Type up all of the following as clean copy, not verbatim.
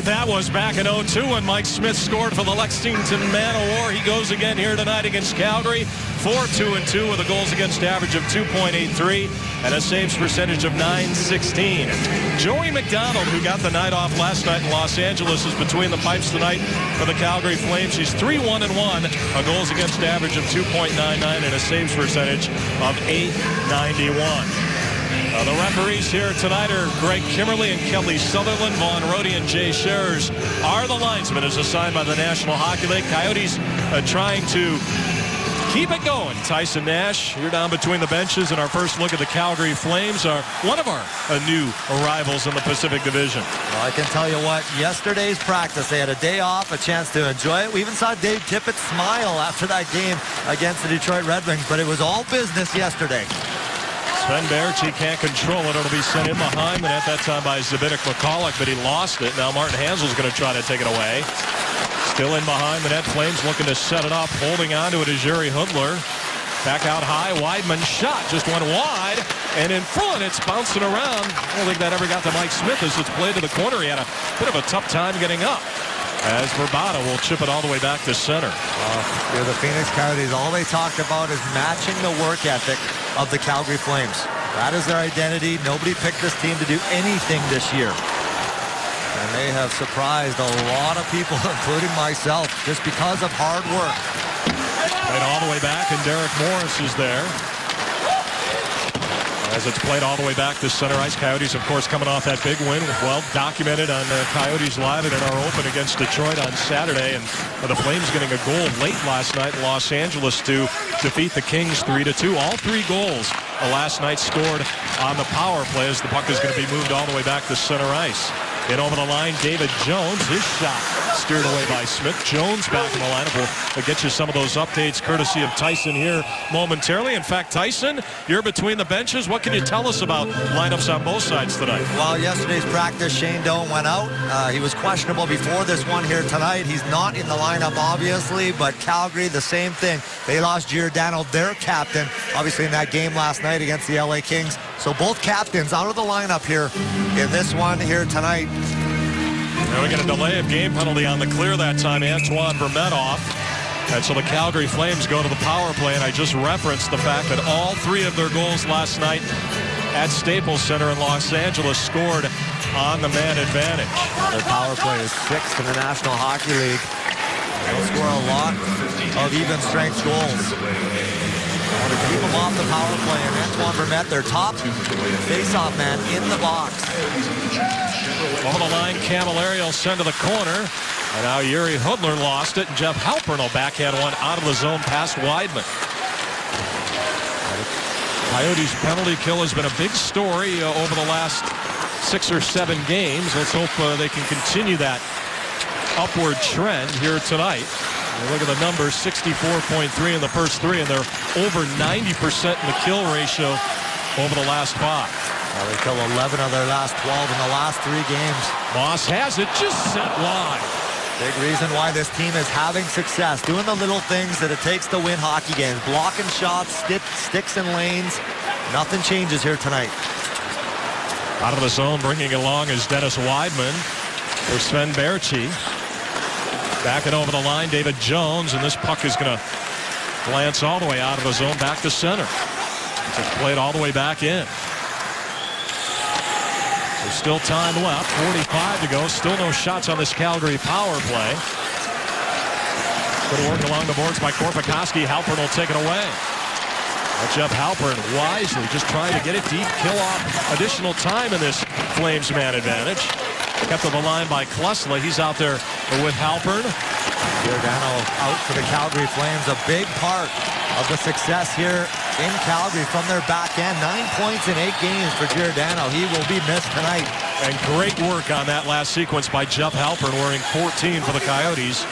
That was back in 02 when Mike Smith scored for the Lexington Man o' War. He goes again here tonight against Calgary. 4-2-2 with a goals against average of 2.83 and a saves percentage of .916. Joey McDonald, who got the night off last night in Los Angeles, is between the pipes tonight for the Calgary Flames. He's 3-1-1, a goals against average of 2.99 and a saves percentage of .891. The referees here tonight are Greg Kimmerly and Kelly Sutherland. Vaughn Rohde and Jay Scherers are the linesmen as assigned by the National Hockey League. Coyotes trying to keep it going. Tyson Nash, you're down between the benches, and our first look at the Calgary Flames are one of our new arrivals in the Pacific Division. Well, I can tell you what, yesterday's practice, they had a day off, a chance to enjoy it. We even saw Dave Tippett smile after that game against the Detroit Red Wings, but it was all business yesterday. Sven Baertschi can't control it. It'll be sent in behind the net that time by Zbynek McCulloch, but he lost it. Now Martin Hansel's going to try to take it away. Still in behind the net. Flames looking to set it up. Holding on to it is Jiri Hudler. Back out high. Weidman shot. Just went wide. And in front, it's bouncing around. I don't think that ever got to Mike Smith as it's played to the corner. He had a bit of a tough time getting up. As Verbata will chip it all the way back to center. The Phoenix Coyotes, all they talked about is matching the work ethic of the Calgary Flames. That is their identity. Nobody picked this team to do anything this year. And they have surprised a lot of people, including myself, just because of hard work. Played all the way back, and Derek Morris is there. As it's played all the way back to center ice. Coyotes, of course, coming off that big win. Well documented on Coyotes Live and in our open against Detroit on Saturday. And the Flames getting a goal late last night in Los Angeles to defeat the Kings 3-2. All three goals last night scored on the power play as the puck is going to be moved all the way back to center ice. In over the line, David Jones. His shot steered away by Smith. Jones back in the lineup. We'll get you some of those updates courtesy of Tyson here momentarily. In fact, Tyson, you're between the benches. What can you tell us about lineups on both sides tonight? Well, yesterday's practice, Shane Doan went out. He was questionable before this one here tonight. He's not in the lineup, obviously, but Calgary, the same thing. They lost Giordano, their captain, obviously in that game last night against the LA Kings. So both captains out of the lineup here in this one here tonight. And we get a delay of game penalty on the clear that time. Antoine Vermette. And so the Calgary Flames go to the power play, and I just referenced the fact that all three of their goals last night at Staples Center in Los Angeles scored on the man advantage. Their power play is sixth in the National Hockey League. They'll score a lot of even strength goals. Want to keep them off the power play, and Antoine Vermette, their top face-off man in the box. Over the line, Camilleri will send to the corner. And now Jiri Hudler lost it, and Jeff Halpern will backhand one out of the zone past Weidman. Coyotes' penalty kill has been a big story over the last 6 or 7 games. Let's hope they can continue that upward trend here tonight. You look at the numbers, 64.3 in the first 3, and they're over 90% in the kill ratio over the last 5. Well, they kill 11 of their last 12 in the last 3 games. Moss has it, just sent wide. Big reason why this team is having success, doing the little things that it takes to win hockey games. Blocking shots, sticks and lanes. Nothing changes here tonight. Out of the zone, bringing it along is Dennis Weidman for Sven Baertschi. Backing over the line, David Jones, and this puck is going to glance all the way out of the zone back to center. It's played all the way back in. There's still time left, 45 to go. Still no shots on this Calgary power play. Good work along the boards by Korpikoski. Halpern will take it away. Jeff Halpern wisely just trying to get it deep, kill off additional time in this Flames man advantage. Kept to the line by Klesla. He's out there with Halpern. Giordano out for the Calgary Flames. A big part of the success here in Calgary from their back end. 9 points in 8 games for Giordano. He will be missed tonight. And great work on that last sequence by Jeff Halpern, wearing 14 for the Coyotes.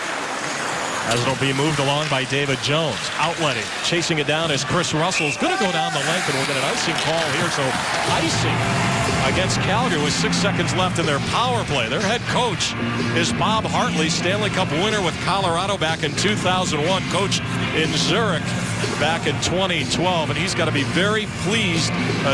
As it'll be moved along by David Jones. Outletting. Chasing it down is Chris Russell's going to go down the length, and we'll get an icing call here. So icing against Calgary with 6 seconds left in their power play. Their head coach is Bob Hartley, Stanley Cup winner with Colorado back in 2001, coach in Zurich back in 2012, and he's got to be very pleased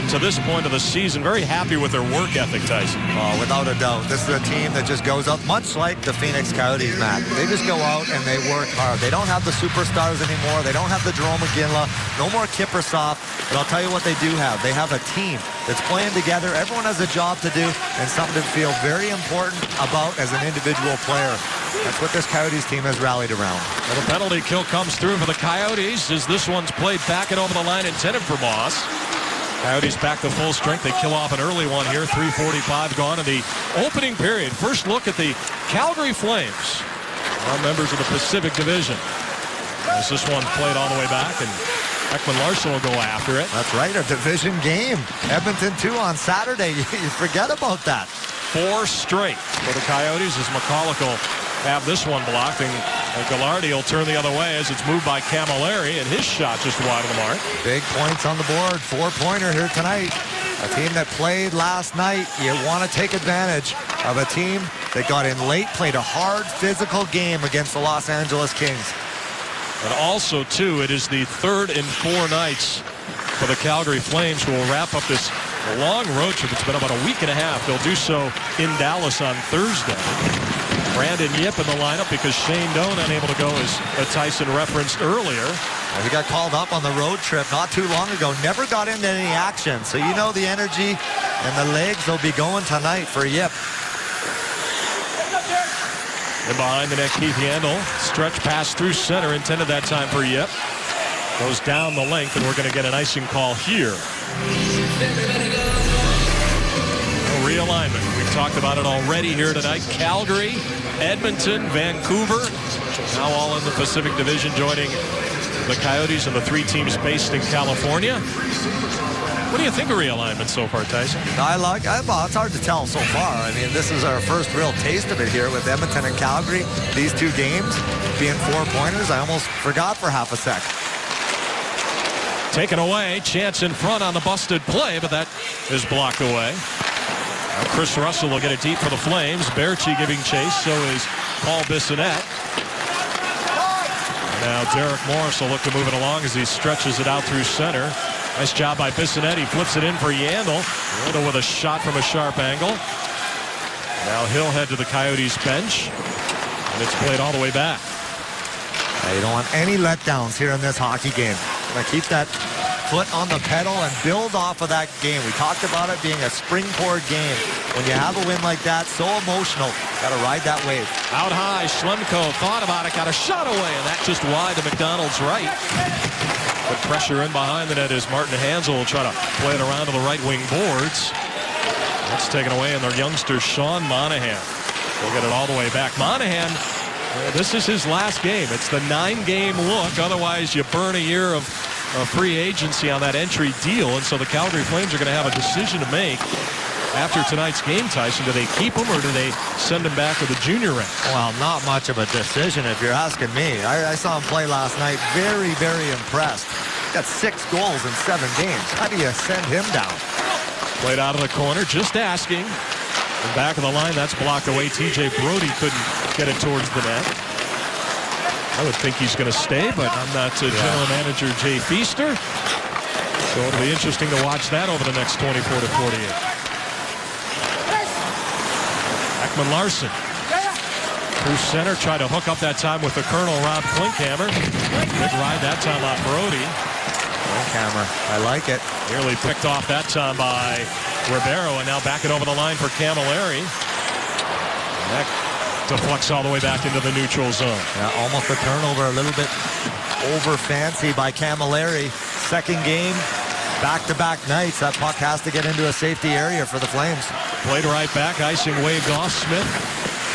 to this point of the season, very happy with their work ethic, Tyson. Without a doubt. This is a team that just goes out, much like the Phoenix Coyotes, Matt. They just go out and they work hard. They don't have the superstars anymore. They don't have the Jerome McGinley. No more Kiprusoff. But I'll tell you what they do have. They have a team that's playing together. Everyone has a job to do and something to feel very important about as an individual player. That's what this Coyotes team has rallied around. Well, the penalty kill comes through for the Coyotes as this one's played back and over the line, intended for Moss. Coyotes back to full strength. They kill off an early one here. 3:45 gone in the opening period. First look at the Calgary Flames, members of the Pacific Division. As this one played all the way back, and Ekman-Larsson will go after it. That's right, a division game. Edmonton 2 on Saturday. You forget about that. 4 straight for the Coyotes as McCulloch will have this one blocked, and Gaglardi will turn the other way as it's moved by Camilleri, and his shot just wide of the mark. Big points on the board. 4-pointer here tonight. A team that played last night. You want to take advantage of a team that got in late, played a hard physical game against the Los Angeles Kings. And also, too, it is the third in 4 nights for the Calgary Flames, who will wrap up this long road trip. It's been about a week and a half. They'll do so in Dallas on Thursday. Brandon Yip in the lineup because Shane Doan unable to go, as Tyson referenced earlier. And he got called up on the road trip not too long ago. Never got into any action. So you know the energy and the legs will be going tonight for Yip. And behind the net, Keith Yandel. Stretch pass through center, intended that time for Yip. Goes down the length, and we're going to get an icing call here. No realignment. We've talked about it already here tonight. Calgary, Edmonton, Vancouver, now all in the Pacific Division, joining the Coyotes and the 3 teams based in California. What do you think of realignment so far, Tyson? Well, it's hard to tell so far. I mean, this is our first real taste of it here with Edmonton and Calgary. These 2 games being 4-pointers, I almost forgot for half a sec. Taken away, chance in front on the busted play, but that is blocked away. Now Chris Russell will get it deep for the Flames. Berchi giving chase, so is Paul Bissonnette. Now Derek Morris will look to move it along as he stretches it out through center. Nice job by Bissonnette. He flips it in for Yandel. Yandel with a shot from a sharp angle. Now he'll head to the Coyotes bench, and it's played all the way back. You don't want any letdowns here in this hockey game. Keep that foot on the pedal and build off of that game. We talked about it being a springboard game. When you have a win like that, so emotional, got to ride that wave. Out high, Schlemko thought about it, got a shot away, and that just wide to McDonald's right. But pressure in behind the net is Martin Hansel will try to play it around to the right wing boards. That's taken away, and their youngster, Sean Monahan, will get it all the way back. Monahan, this is his last game. It's the 9-game look. Otherwise, you burn a year of free agency on that entry deal. And so the Calgary Flames are going to have a decision to make after tonight's game, Tyson. Do they keep him or do they send him back to the junior ranks? Well, not much of a decision if you're asking me. I saw him play last night. Very, very impressed. Got 6 goals in 7 games. How do you send him down? Played out of the corner, just asking. And back of the line, that's blocked away. TJ Brody couldn't get it towards the net. I would think he's going to stay, but I'm not General Manager Jay Feaster. So it'll be interesting to watch that over the next 24 to 48. Ekman-Larsson through center, tried to hook up that time with the Colonel, Rob Klinkhammer. Big ride that time on Brody. Klinkhammer, I like it. Nearly picked off that time by Ribeiro, and now back it over the line for Camilleri. That deflects all the way back into the neutral zone. Yeah, almost a turnover, a little bit over fancy by Camilleri. Second game, back-to-back nights. That puck has to get into a safety area for the Flames. Played right back, icing waved off. Smith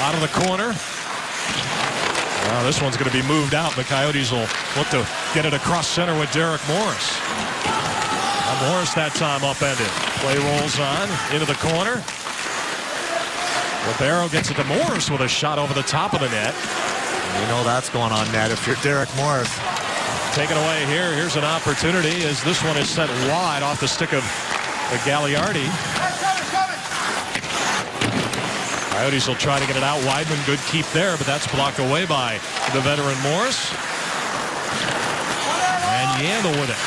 out of the corner. Well, this one's going to be moved out. The Coyotes will look to get it across center with Derek Morris. Morris that time upended. Play rolls on into the corner. Ribeiro gets it to Morris with a shot over the top of the net. You know that's going on net if you're Derek Morris. Taken away here. Here's an opportunity as this one is set wide off the stick of Gagliardi. Coyotes will try to get it out. Weidman, good keep there, but that's blocked away by the veteran Morris. And Yandle with it.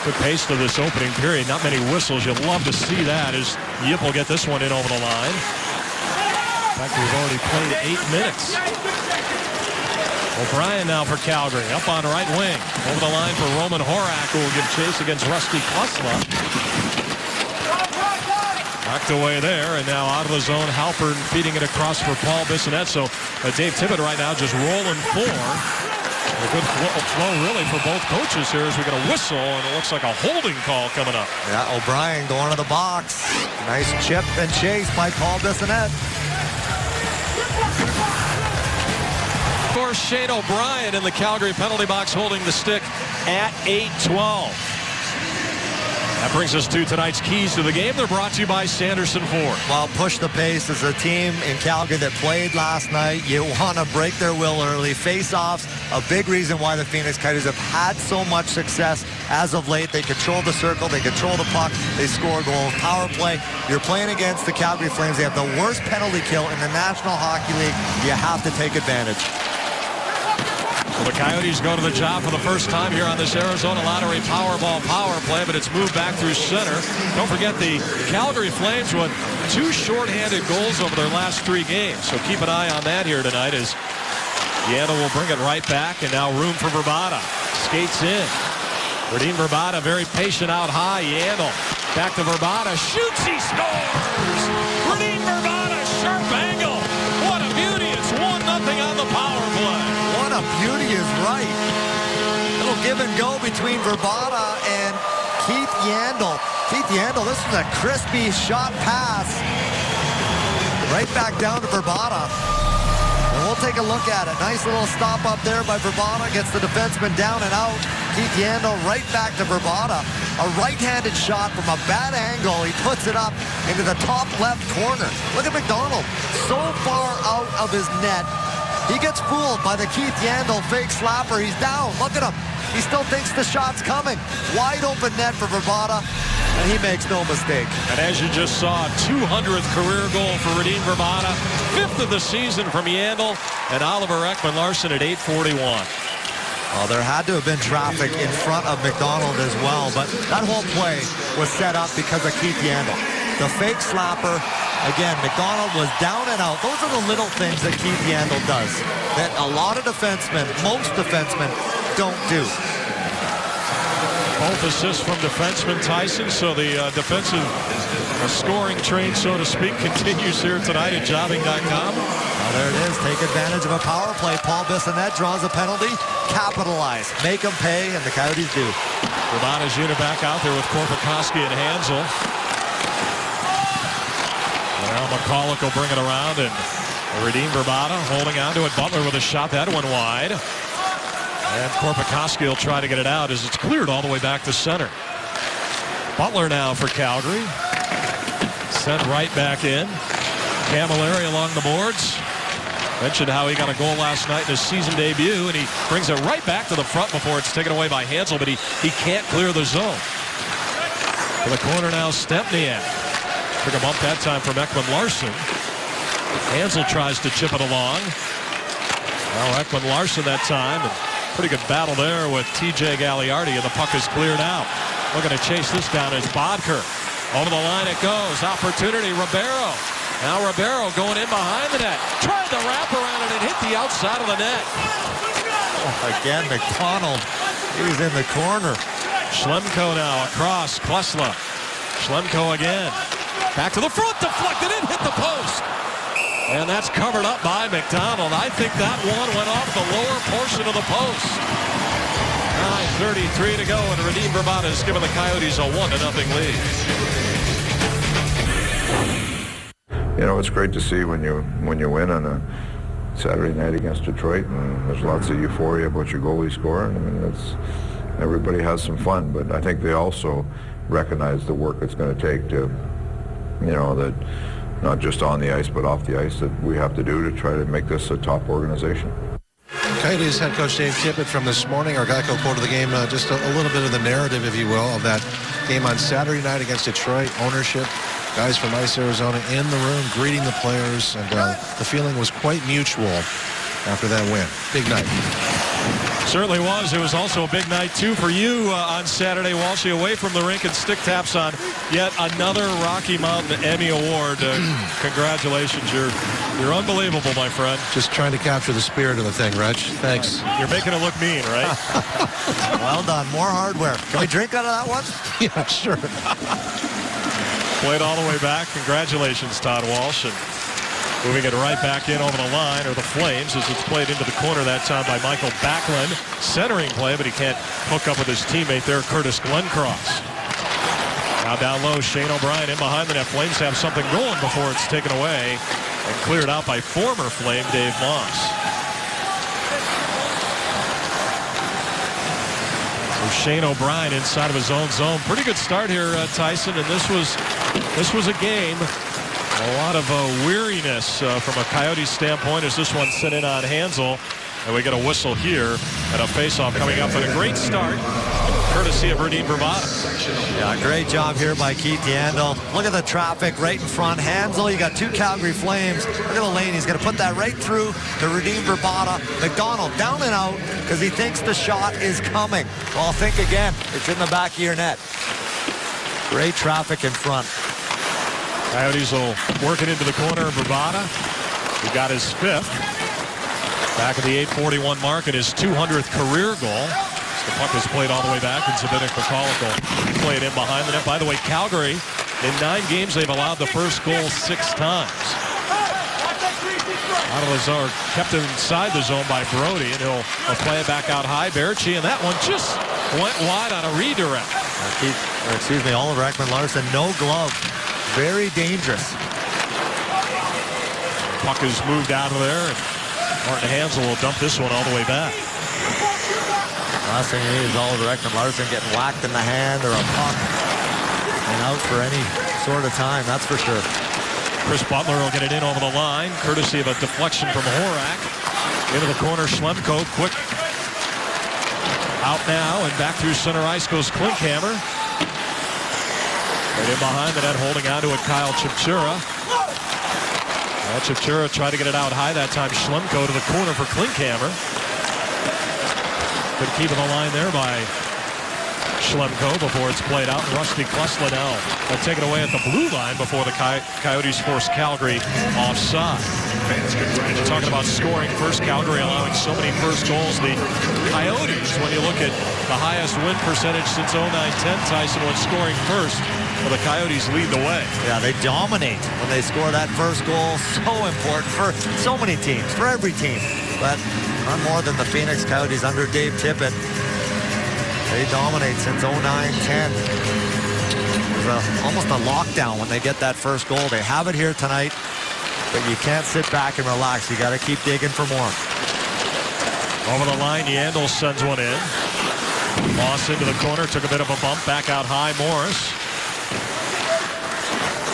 Good pace to this opening period. Not many whistles. You'd love to see that as Yip will get this one in over the line. In fact, we've already played 8 minutes. O'Brien now for Calgary. Up on right wing. Over the line for Roman Horak, who will give chase against Rusty Klesla. Knocked away there, and now out of the zone, Halpern feeding it across for Paul Bissonnette. So Dave Tippett right now just rolling 4. A good flow really for both coaches here as we get a whistle, and it looks like a holding call coming up. Yeah, O'Brien going to the box. Nice chip and chase by Paul Bissonnette. Of course, Shane O'Brien in the Calgary penalty box holding the stick at 8-12. That brings us to tonight's keys to the game. They're brought to you by Sanderson Ford. Well, push the pace as a team in Calgary that played last night. You want to break their will early. Face-offs, a big reason why the Phoenix Coyotes have had so much success as of late. They control the circle. They control the puck. They score goals. Power play. You're playing against the Calgary Flames. They have the worst penalty kill in the National Hockey League. You have to take advantage. Well, the Coyotes go to the job for the first time here on this Arizona Lottery Powerball power play, but it's moved back through center. Don't forget the Calgary Flames with 2 shorthanded goals over their last 3 games. So keep an eye on that here tonight as Yandle will bring it right back, and now room for Vrbata. Skates in. Radim Vrbata very patient out high. Yandle back to Vrbata. Shoots, he scores! Radim Vrbata, sharp angle. What a beauty. It's 1-0 on the power play. What a beauty is right. Little give and go between Vrbata and Keith Yandle. Keith Yandle, this is a crispy shot pass. Right back down to Vrbata. And we'll take a look at it. Nice little stop up there by Vrbata. Gets the defenseman down and out. Keith Yandle right back to Vrbata. A right-handed shot from a bad angle. He puts it up into the top left corner. Look at McDonald. So far out of his net. He gets fooled by the Keith Yandle fake slapper. He's down. Look at him. He still thinks the shot's coming. Wide open net for Vrbata, and he makes no mistake. And as you just saw, 200th career goal for Radim Vrbata, 5th of the season from Yandle, and Oliver Ekman-Larsson at 8:41. Well, there had to have been traffic in front of McDonald as well, but that whole play was set up because of Keith Yandle. The fake slapper. Again, McDonald was down and out. Those are the little things that Keith Yandle does that a lot of defensemen, most defensemen, don't do. Both assists from defenseman Tyson, so the defensive scoring train, so to speak, continues here tonight at jobbing.com. Well, there it is. Take advantage of a power play. Paul Bissonnette draws a penalty. Capitalize. Make them pay, and the Coyotes do. Vrbata's unit back out there with Korpikoski and Hansel. Now McCulloch will bring it around, and Radim Vrbata holding on to it. Butler with a shot. That one wide. And Korpikoski will try to get it out as it's cleared all the way back to center. Butler now for Calgary. Sent right back in. Camilleri along the boards. Mentioned how he got a goal last night in his season debut, and he brings it right back to the front before it's taken away by Hansel, but he can't clear the zone. For the corner now, Stempniak. Took a bump that time from Ekman-Larsson. Hansel tries to chip it along. Now Ekman-Larsson that time. And pretty good battle there with TJ Gagliardi, and the puck is cleared out. Looking to chase this down is Bodker. Over the line it goes. Opportunity, Ribeiro. Now Ribeiro going in behind the net. Tried to wrap around it and hit the outside of the net. Again, McDonald. He's in the corner. Schlemko now across. Klesla. Schlemko again. Back to the front, deflected in, hit the post. And that's covered up by McDonald. I think that one went off the lower portion of the post. 9:33 to go, and Radim Vrbata has given the Coyotes a 1-0 lead. You know, it's great to see when you win on a Saturday night against Detroit, and there's lots of euphoria about your goalie scoring. I mean, everybody has some fun, but I think they also recognize the work it's going to take to, you know, that not just on the ice, but off the ice, that we have to do to try to make this a top organization. Coyotes head coach Dave Tippett from this morning. Our Geico quote of the game, just a little bit of the narrative, if you will, of that game on Saturday night against Detroit. Ownership, guys from Ice Arizona in the room greeting the players, and the feeling was quite mutual after that win. Big night. Certainly was. It was also a big night, too, for you on Saturday, Walshy, away from the rink and stick taps on yet another Rocky Mountain Emmy Award. Congratulations. You're unbelievable, my friend. Just trying to capture the spirit of the thing, Reg. Thanks. You're making it look mean, right? Well done. More hardware. Can we drink out of that one? Yeah, sure. Played all the way back. Congratulations, Todd Walsh. And moving it right back in over the line, or the Flames, as it's played into the corner that time by Michael Backlund. Centering play, but he can't hook up with his teammate there, Curtis Glencross. Now down low, Shane O'Brien in behind the net. Flames have something going before it's taken away and cleared out by former Flame Dave Moss. So Shane O'Brien inside of his own zone. Pretty good start here, Tyson, and this was a game. A lot of weariness from a Coyotes standpoint as this one sent in on Hansel. And we get a whistle here and a faceoff coming up. And a great start, courtesy of Radim Vrbata. Yeah, great job here by Keith Yandel. Look at the traffic right in front. Hansel, you got two Calgary Flames. Look at the lane. He's going to put that right through to Radim Vrbata. McDonald down and out because he thinks the shot is coming. Well, think again. It's in the back of your net. Great traffic in front. Coyotes will work it into the corner of Vrbata. He got his 5th. Back at the 8:41 mark and his 200th career goal. The puck is played all the way back, and Zbynek Mikhailuk will play it in behind the net. By the way, Calgary, in 9 games, they've allowed the first goal 6 times. Lazar kept inside the zone by Brody, and he'll play it back out high. Berchi, and that one just went wide on a redirect. Oliver Ekman-Larsson, no glove. Very dangerous. Puck is moved out of there, and Martin Hansel will dump this one all the way back. Last thing you need is Oliver Ekman-Larsson getting whacked in the hand or a puck and out for any sort of time, that's for sure. Chris Butler will get it in over the line, courtesy of a deflection from Horak. Into the corner, Schlemko, quick out now, and back through center ice goes Klinkhammer. Right in behind the net, holding on to it, Kyle Chipchura. Chipchura tried to get it out high that time. Schlemko to the corner for Klinkhammer. Good keep in the line there by Schlemko before it's played out. Rusty Klesla now will take it away at the blue line before the Coyotes force Calgary offside. Talking about scoring first, Calgary allowing so many first goals. The Coyotes, when you look at the highest win percentage since 09-10, Tyson, when scoring first, well, the Coyotes lead the way. Yeah, they dominate when they score that first goal. So important for so many teams, for every team. But not more than the Phoenix Coyotes under Dave Tippett. They dominate since 09-10. It was almost a lockdown when they get that first goal. They have it here tonight, but you can't sit back and relax. You got to keep digging for more. Over the line, Yandel sends one in. Moss into the corner, took a bit of a bump, back out high, Morris.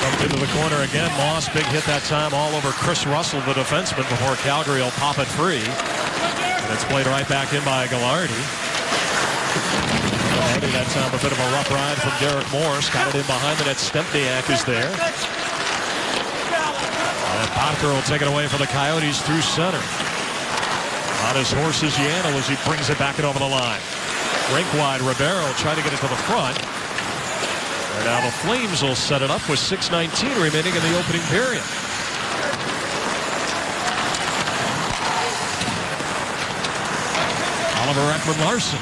Dumped into the corner again. Moss, big hit that time all over Chris Russell, the defenseman, before Calgary will pop it free. And it's played right back in by Gallardi. Gallardi that time a bit of a rough ride from Derek Morris. Got it in behind the net. Stempniak is there. And Potker will take it away for the Coyotes through center. On his horse is Yandel as he brings it back and over the line. Rink wide, Ribeiro trying to get it to the front. And now the Flames will set it up with 6:19 remaining in the opening period. Oliver Ekman-Larsson.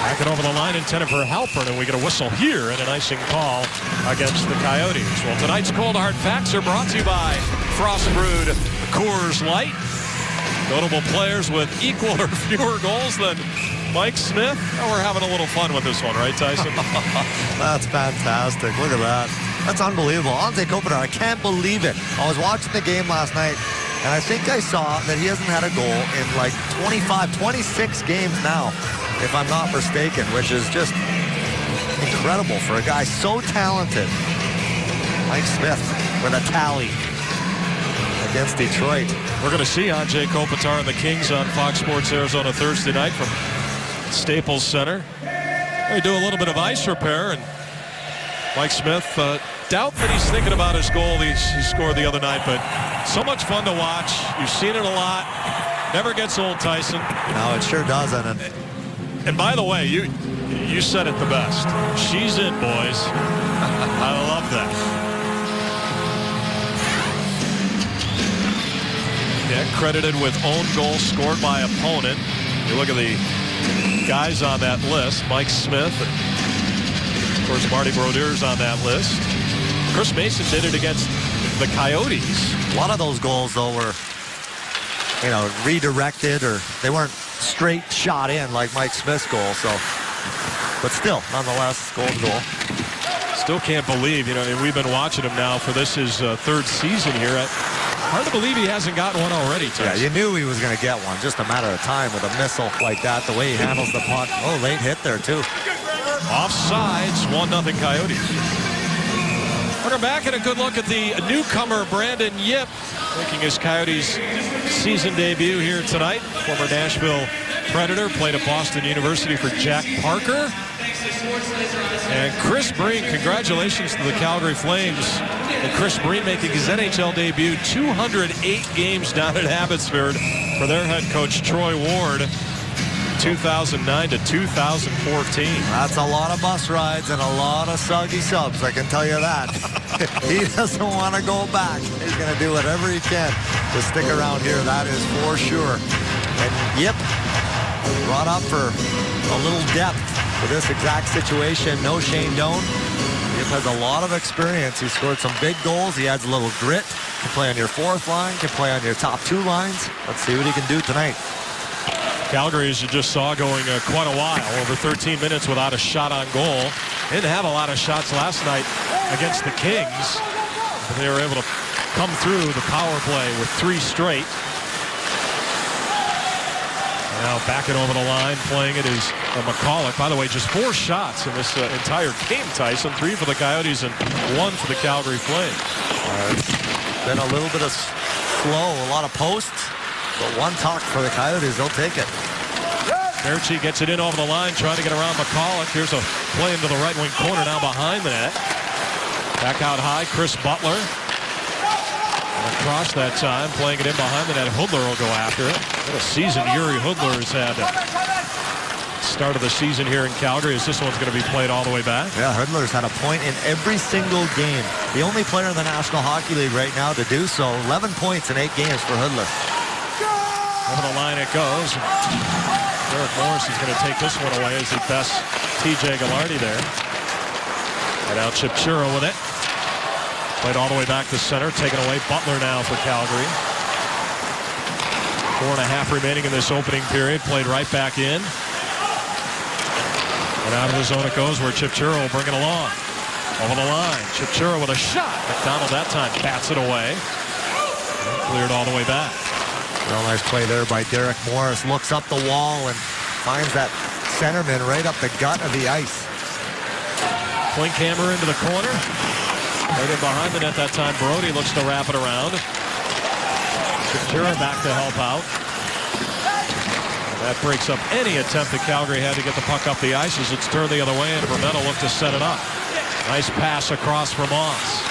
Back it over the line, intended for Halpern, and we get a whistle here and an icing call against the Coyotes. Well, tonight's Cold Hard Facts are brought to you by Frost Brewed Coors Light. Notable players with equal or fewer goals than Mike Smith. Oh, we're having a little fun with this one, right, Tyson? That's fantastic. Look at that. That's unbelievable. Anze Kopitar, I can't believe it. I was watching the game last night, and I think I saw that he hasn't had a goal in like 26 games now, if I'm not mistaken, which is just incredible for a guy so talented. Mike Smith with a tally against Detroit. We're going to see Anze Kopitar and the Kings on Fox Sports Arizona Thursday night from Staples Center. They do a little bit of ice repair, and Mike Smith, doubt that he's thinking about his goal he scored the other night, but so much fun to watch. You've seen it a lot. Never gets old, Tyson. No, it sure doesn't. And by the way, you said it the best. She's in, boys. I love that. Yeah, credited with own goal scored by opponent. You look at the guys on that list. Mike Smith, and of course Marty Brodeur's on that list. Chris Mason did it against the Coyotes. A lot of those goals, though, were, redirected, or they weren't straight shot in like Mike Smith's goal. So, but still, nonetheless, goal. Still can't believe, and we've been watching him now for this his third season here. Hard to believe he hasn't gotten one already, Tyson. Yeah, you knew he was going to get one. Just a matter of time with a missile like that. The way he handles the puck. Oh, late hit there, too. Offsides, 1-0 Coyotes. We're back and a good look at the newcomer Brandon Yip making his Coyotes season debut here tonight. Former Nashville Predator, played at Boston University for Jack Parker. And Chris Breen, congratulations to the Calgary Flames. And Chris Breen making his NHL debut, 208 games down at Abbotsford for their head coach Troy Ward, 2009 to 2014. That's a lot of bus rides and a lot of soggy subs, I can tell you that. He doesn't want to go back. He's going to do whatever he can to stick around here, that is for sure. And Yip brought up for a little depth for this exact situation. No Shane Doan. Yip has a lot of experience. He scored some big goals. He adds a little grit. Can play on your fourth line, can play on your top two lines. Let's see what he can do tonight. Calgary, as you just saw, going quite a while, over 13 minutes without a shot on goal. Didn't have a lot of shots last night against the Kings, but they were able to come through the power play with 3 straight. Now backing over the line, playing it is McCulloch. By the way, just 4 shots in this entire game, Tyson. 3 for the Coyotes and 1 for the Calgary Flames. It's been a little bit of slow, a lot of posts, but 1 talk for the Coyotes. They'll take it. Merchie gets it in over the line, trying to get around McCulloch. Here's a play into the right wing corner now behind the net. Back out high, Chris Butler. And across that time, playing it in behind the net. Hudler will go after it. What a season Yuri Hudler has had. Start of the season here in Calgary, as this one's going to be played all the way back. Yeah, Hudler's had a point in every single game. The only player in the National Hockey League right now to do so. 11 points in 8 games for Hudler. Over the line it goes. Derek Morris is going to take this one away as he bests TJ Gallardi there. And now Chip Chura with it. Played all the way back to center. Taken away. Butler now for Calgary. 4.5 remaining in this opening period. Played right back in. And out of the zone it goes, where Chip Chura will bring it along. Over the line. Chip Chura with a shot. McDonald that time bats it away. And cleared all the way back. Real nice play there by Derek Morris. Looks up the wall and finds that centerman right up the gut of the ice. Klinkhammer into the corner. Right in behind the net that time. Brody looks to wrap it around. Chipchura back to help out. And that breaks up any attempt that Calgary had to get the puck up the ice as it's turned the other way, and Vermette looked to set it up. Nice pass across for Moss.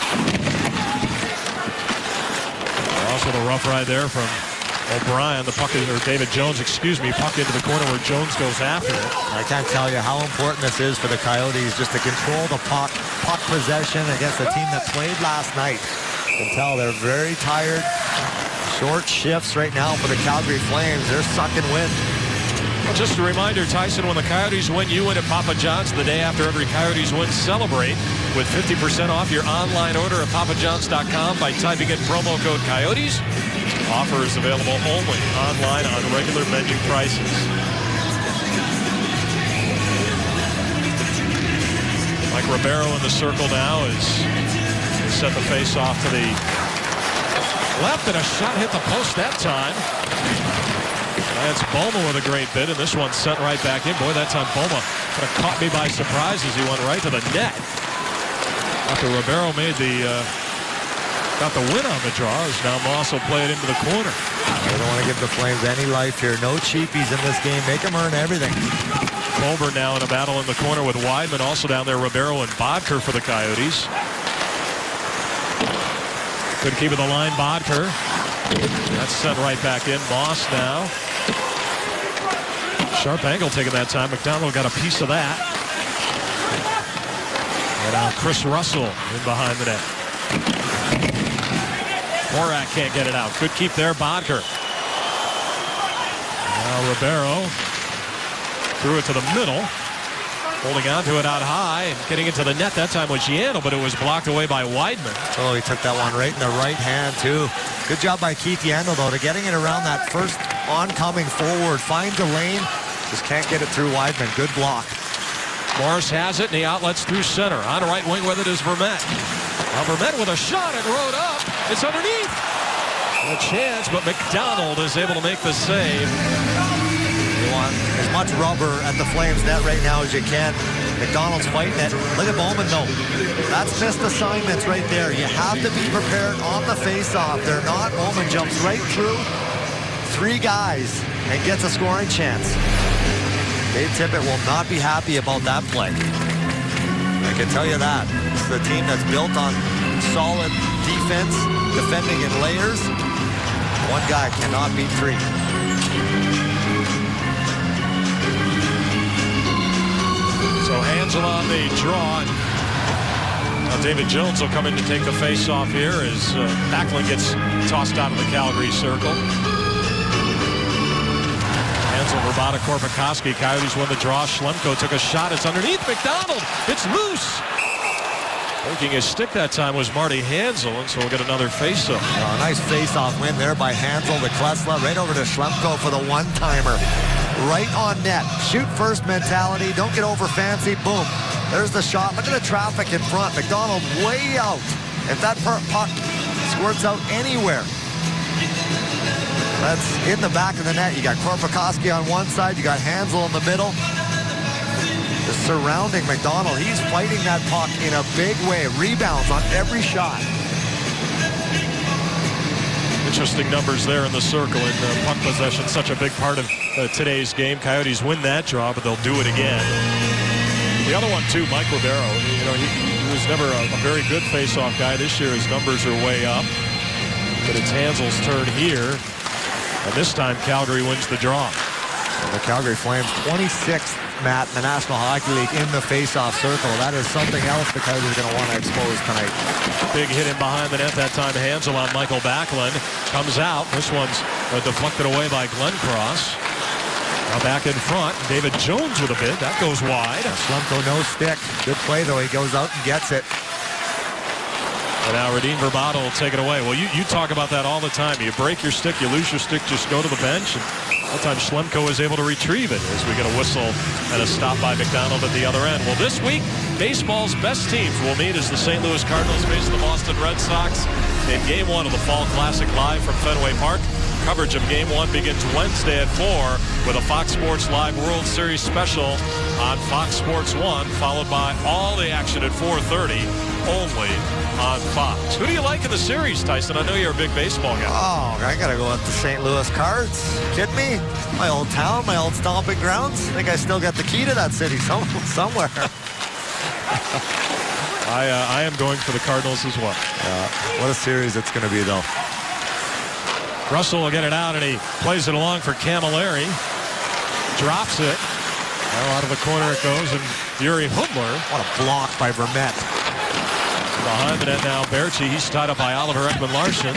Also the rough ride there from O'Brien, the puck, or David Jones, excuse me, puck into the corner where Jones goes after it. I can't tell you how important this is for the Coyotes just to control the puck possession against a team that played last night. You can tell they're very tired. Short shifts right now for the Calgary Flames. They're sucking wind. Well, just a reminder, Tyson, when the Coyotes win, you win at Papa John's. The day after every Coyotes win, celebrate with 50% off your online order at papajohns.com by typing in promo code Coyotes. Offer is available only online on regular menu prices. Mike Ribeiro in the circle now is set the face off to the left, and a shot hit the post that time. That's Boma with a great bid, and this one sent right back in. Boy, that time Boma kind of caught me by surprise as he went right to the net. After Ribeiro made got the win on the draw, as now Moss will play it into the corner. They don't want to give the Flames any life here. No cheapies in this game. Make them earn everything. Colburn now in a battle in the corner with Weidman. Also down there, Ribeiro and Bodker for the Coyotes. Good keep of the line, Bodker. That's sent right back in. Moss now. Sharp angle taken that time. McDonald got a piece of that. And now Chris Russell in behind the net. Morak can't get it out. Good keep there, Bodker. Now Ribeiro threw it to the middle. Holding on to it out high and getting into the net. That time was Yandel, but it was blocked away by Weidman. Oh, he took that one right in the right hand, too. Good job by Keith Yandel, though, to getting it around that first oncoming forward. Finds a lane. Just can't get it through Weidman. Good block. Morris has it, and he outlets through center. On the right wing with it is Vermette. Now Vermette with a shot and rode up. It's underneath. A chance, but McDonald is able to make the save. You want as much rubber at the Flames net right now as you can. McDonald's fighting it. Look at Bowman, though. That's missed assignments right there. You have to be prepared on the face-off. They're not. Bowman jumps right through 3 guys and gets a scoring chance. Dave Tippett will not be happy about that play. I can tell you that. This is a team that's built on solid defense, defending in layers. One guy cannot beat 3. So Hansel on the draw. Now David Jones will come in to take the face-off here as Backlund gets tossed out of the Calgary circle. Hansel, Rabada, Korpikoski. Coyotes won the draw. Schlemko took a shot. It's underneath McDonald. It's loose. Breaking his stick that time was Marty Hansel, and so we'll get another face-off. Oh, nice face-off win there by Hansel to Klesla. Right over to Schlemko for the one-timer. Right on net. Shoot first mentality. Don't get over fancy. Boom. There's the shot. Look at the traffic in front. McDonald way out. If that puck squirts out anywhere, that's in the back of the net. You got Korpikoski on one side. You got Hansel in the middle. Just surrounding McDonald. He's fighting that puck in a big way. Rebounds on every shot. Interesting numbers there in the circle, and puck possession such a big part of today's game. Coyotes win that draw, but they'll do it again. The other one too, Mike Ribeiro. You know, he was never a very good face-off guy. This year his numbers are way up, but it's Hansel's turn here, and this time Calgary wins the draw. And the Calgary Flames 26th, Matt, in the National Hockey League in the face-off circle. That is something else the Coyotes are going to want to expose tonight. Big hit in behind the net that time. Hansel on Michael Backlund. Comes out. This one's deflected away by Glenncross. Now back in front. David Jones with a bid. That goes wide. Schlemko no stick. Good play, though. He goes out and gets it. And now Radin Verbata will take it away. Well, you talk about that all the time. You break your stick, you lose your stick, just go to the bench. And sometimes Schlemko is able to retrieve it as we get a whistle and a stop by McDonald at the other end. Well, this week, baseball's best teams will meet as the St. Louis Cardinals face the Boston Red Sox in Game 1 of the Fall Classic live from Fenway Park. Coverage of Game 1 begins Wednesday at 4 with a Fox Sports Live World Series special on Fox Sports 1, followed by all the action at 4:30 only on Fox. Who do you like in the series, Tyson? I know you're a big baseball guy. Oh, I got to go with the St. Louis Cards. Kidding me? My old town, my old stomping grounds. I think I still got the key to that city somewhere. I am going for the Cardinals as well. What a series it's going to be, though. Russell will get it out, and he plays it along for Camilleri. Drops it. Well, out of the corner it goes, and Yuri Hudler. What a block by Vermette. Behind the net now, Berchi. He's tied up by Oliver Ekman-Larsson.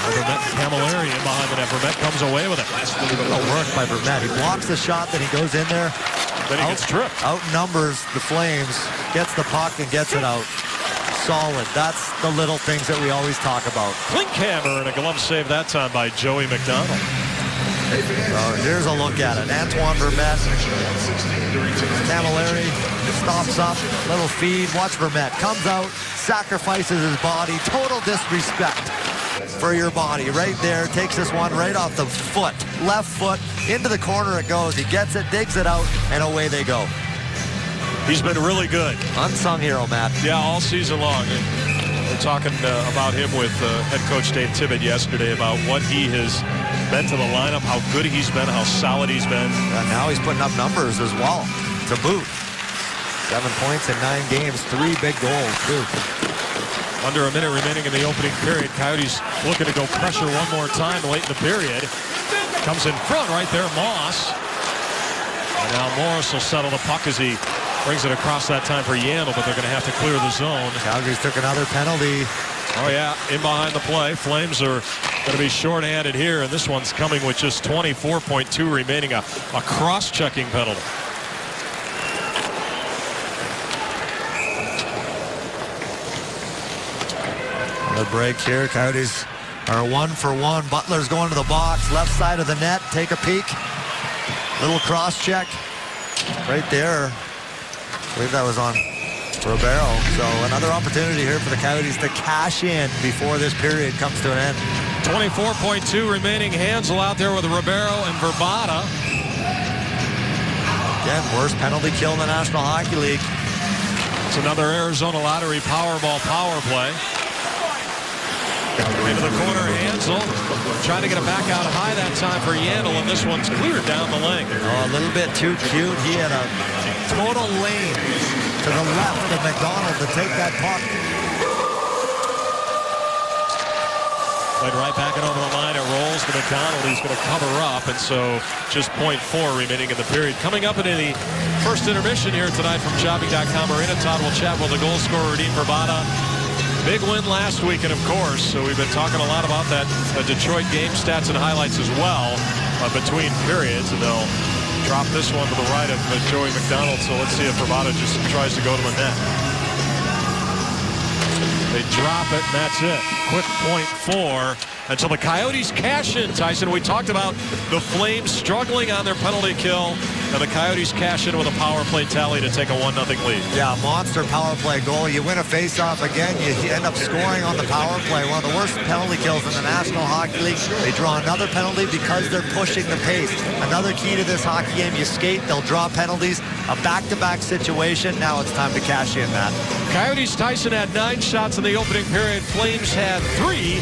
Vermette and Camilleri in behind the net. Vermette comes away with it. Good work by Vermette. He blocks the shot, then he goes in there. Then he gets tripped. Outnumbers the Flames, gets the puck and gets it out. Solid. That's the little things that we always talk about. Klinkhammer and a glove save that time by Joey McDonald. Here's a look at it. Antoine Vermette. Camilleri stops up. Little feed. Watch Vermette. Comes out. Sacrifices his body. Total disrespect for your body. Right there. Takes this one right off the foot. Left foot. Into the corner it goes. He gets it. Digs it out. And away they go. He's been really good. Unsung hero, Matt. Yeah, all season long. We're talking about him with head coach Dave Tibbett yesterday about what he has meant to the lineup, how good he's been, how solid he's been. And now he's putting up numbers as well to boot. 7 points in 9 games, 3 big goals too. Under a minute remaining in the opening period. Coyotes looking to go pressure one more time late in the period. Comes in front right there, Moss. And now Morris will settle the puck as he brings it across that time for Yandel, but they're going to have to clear the zone. Calgary's took another penalty. Oh, yeah, in behind the play. Flames are going to be shorthanded here, and this one's coming with just 24.2 remaining, a cross-checking penalty. On the break here, Coyotes are 1 for 1. Butler's going to the box, left side of the net. Take a peek. Little cross-check right there. I believe that was on Ribeiro. So another opportunity here for the Coyotes to cash in before this period comes to an end. 24.2 remaining. Hansel out there with Ribeiro and Verbata. Again, worst penalty kill in the National Hockey League. It's another Arizona Lottery Powerball power play. Into the corner, Hansel trying to get it back out high that time for Yandel, and this one's cleared down the lane. Oh, a little bit too cute. He had a total lane to the left of McDonald to take that puck. Played right back and over the line. It rolls to McDonald. He's going to cover up, and so just 0.4 remaining in the period. Coming up into the first intermission here tonight from Shopping.com Arena, Todd will chat with the goal scorer, Radim Verbata. Big win last week, and of course, so we've been talking a lot about that Detroit game stats and highlights as well between periods, and they'll drop this one to the right of Joey McDonald, so let's see if Verbata just tries to go to the net. They drop it, and that's it. Quick 0.4 until the Coyotes cash in, Tyson. We talked about the Flames struggling on their penalty kill, and the Coyotes cash in with a power play tally to take a 1-0 lead. Yeah, monster power play goal. You win a faceoff again, you end up scoring on the power play. One of the worst penalty kills in the National Hockey League. They draw another penalty because they're pushing the pace. Another key to this hockey game, you skate, they'll draw penalties. A back-to-back situation. Now it's time to cash in, Matt. Coyotes, Tyson had 9 shots in the opening period. Flames had 3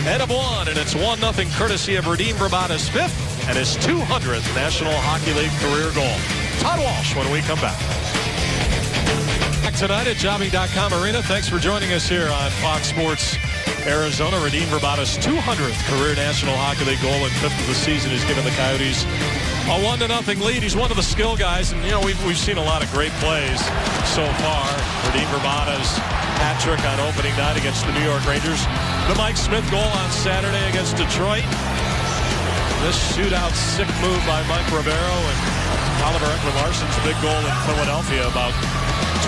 and have won, and it's 1-0 courtesy of Radim Verbata's 5th and his 200th National Hockey League career goal. Todd Walsh when we come back. Back tonight at Jobbing.com Arena. Thanks for joining us here on Fox Sports Arizona. Radim Verbata's 200th career National Hockey League goal and 5th of the season has given the Coyotes a 1-0 lead. He's one of the skill guys, and you know we've seen a lot of great plays so far. Radim Verbata's hat trick on opening night against the New York Rangers. The Mike Smith goal on Saturday against Detroit. This shootout sick move by Mike Ribeiro and Oliver Ekman-Larsson's big goal in Philadelphia about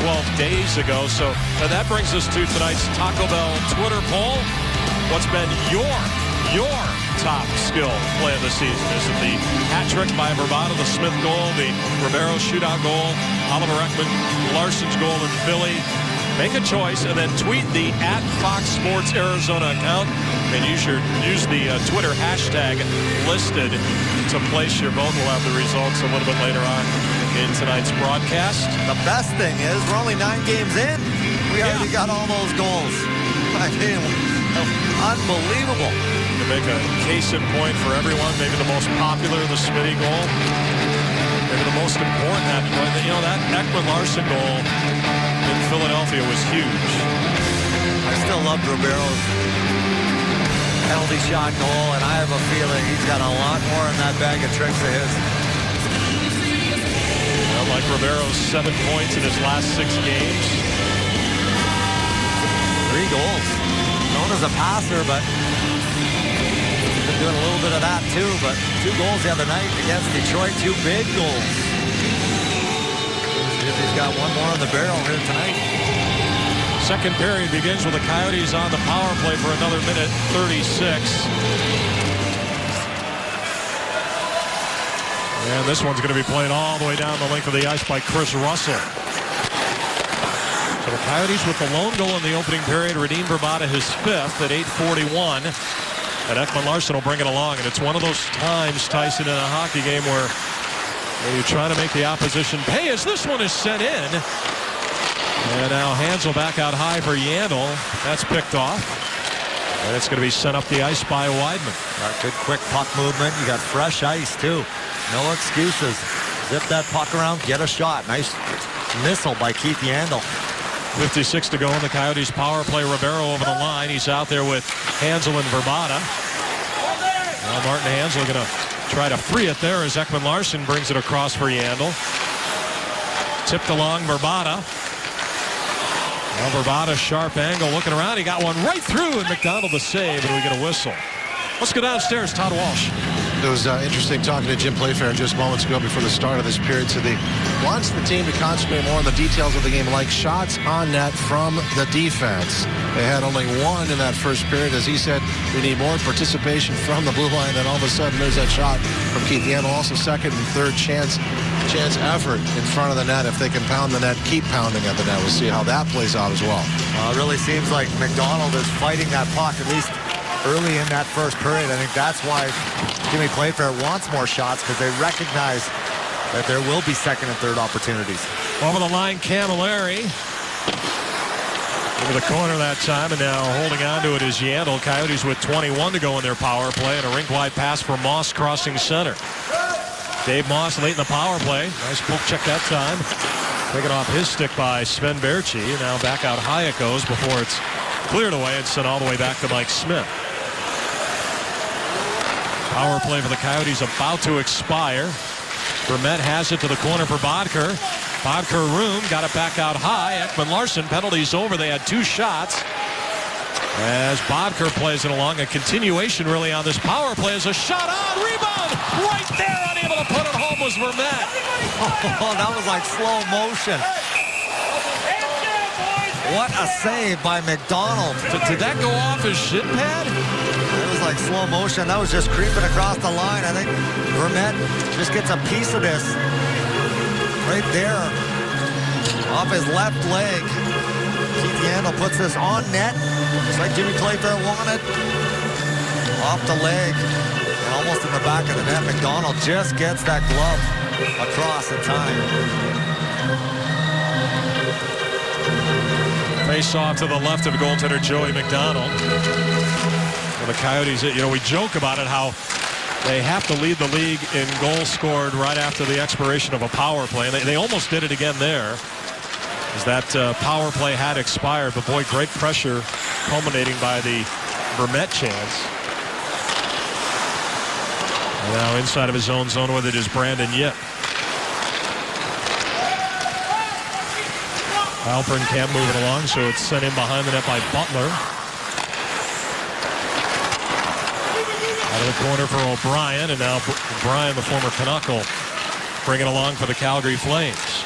12 days ago. So that brings us to tonight's Taco Bell Twitter poll. What's been your top skill play of the season? Is it the hat trick by Verbata, the Smith goal, the Ribeiro shootout goal, Oliver Ekman-Larsson's goal in Philly? Make a choice and then tweet the @FoxSportsArizona account and use the Twitter hashtag listed to place your vote. We'll have the results a little bit later on in tonight's broadcast. The best thing is we're only 9 games in. We already got all those goals. I mean, unbelievable. To make a case in point for everyone, maybe the most popular, the Smitty goal. Maybe the most important, that Ekman-Larsson goal in Philadelphia was huge. I still love Ribeiro's penalty shot goal, and I have a feeling he's got a lot more in that bag of tricks of his. Well, like Ribeiro's 7 points in his last 6 games. 3 goals. Known as a passer, but he's been doing a little bit of that too, but 2 goals the other night against Detroit, 2 big goals. See if he's got one more on the barrel here tonight. Second period begins with the Coyotes on the power play for another minute 36. And this one's going to be played all the way down the length of the ice by Chris Russell. So the Coyotes with the lone goal in the opening period. Radim Verbata his 5th at 8:41. And Ekman-Larsson will bring it along. And it's one of those times, Tyson, in a hockey game where You're trying to make the opposition pay as this one is sent in. And now Hansel back out high for Yandel. That's picked off. And it's going to be sent up the ice by Weidman. Good quick puck movement. You got fresh ice too. No excuses. Zip that puck around, get a shot. Nice missile by Keith Yandel. 56 to go in the Coyotes power play. Ribeiro over the line. He's out there with Hansel and Verbata. Now Martin Hansel going to try to free it there as Ekman Larsson brings it across for Yandel. Tipped along Verbata. Now Verbata, sharp angle, looking around. He got one right through, and McDonald the save, and we get a whistle. Let's go downstairs. Todd Walsh. It was interesting talking to Jim Playfair just moments ago before the start of this period. So he wants the team to concentrate more on the details of the game, like shots on net from the defense. They had only one in that first period. As he said, we need more participation from the blue line. Then all of a sudden, there's that shot from Keith Yandel. Also second and third chance effort in front of the net. If they can pound the net, keep pounding at the net. We'll see how that plays out as well. It really seems like McDonald is fighting that puck, at least early in that first period. I think that's why Jimmy Playfair wants more shots, because they recognize that there will be second and third opportunities. Over the line, Camilleri. Over the corner that time, and now holding on to it is Yandel. Coyotes with 21 to go in their power play, and a rink-wide pass for Moss crossing center. Dave Moss late in the power play. Nice poke check that time. Taken off his stick by Sven Berchi. Now back out high it goes before it's cleared away and sent all the way back to Mike Smith. Power play for the Coyotes about to expire. Vermette has it to the corner for Bodker. Bodker room, got it back out high. Ekman Larsson, penalties over. They had two shots. As Bodker plays it along, a continuation really on this power play is a shot on, rebound, right there, unable to put it home was Vermette. Oh, that was like slow motion. What a save by McDonald. Did that go off his shin pad? It was like slow motion. That was just creeping across the line. I think Vermette just gets a piece of this right there off his left leg. Keith Yandel puts this on net, just like Jimmy Playfair wanted. Off the leg, almost in the back of the net. McDonald just gets that glove across in time. Face off to the left of goaltender Joey McDonald. For the Coyotes, we joke about it, how they have to lead the league in goals scored right after the expiration of a power play. And they almost did it again there, as that power play had expired. But boy, great pressure culminating by the Vermette chance. And now inside of his own zone with it is Brandon Yip. Alpern can't move it along, so it's sent in behind the net by Butler. Out of the corner for O'Brien, and now O'Brien, the former Canuck, will bring it along for the Calgary Flames.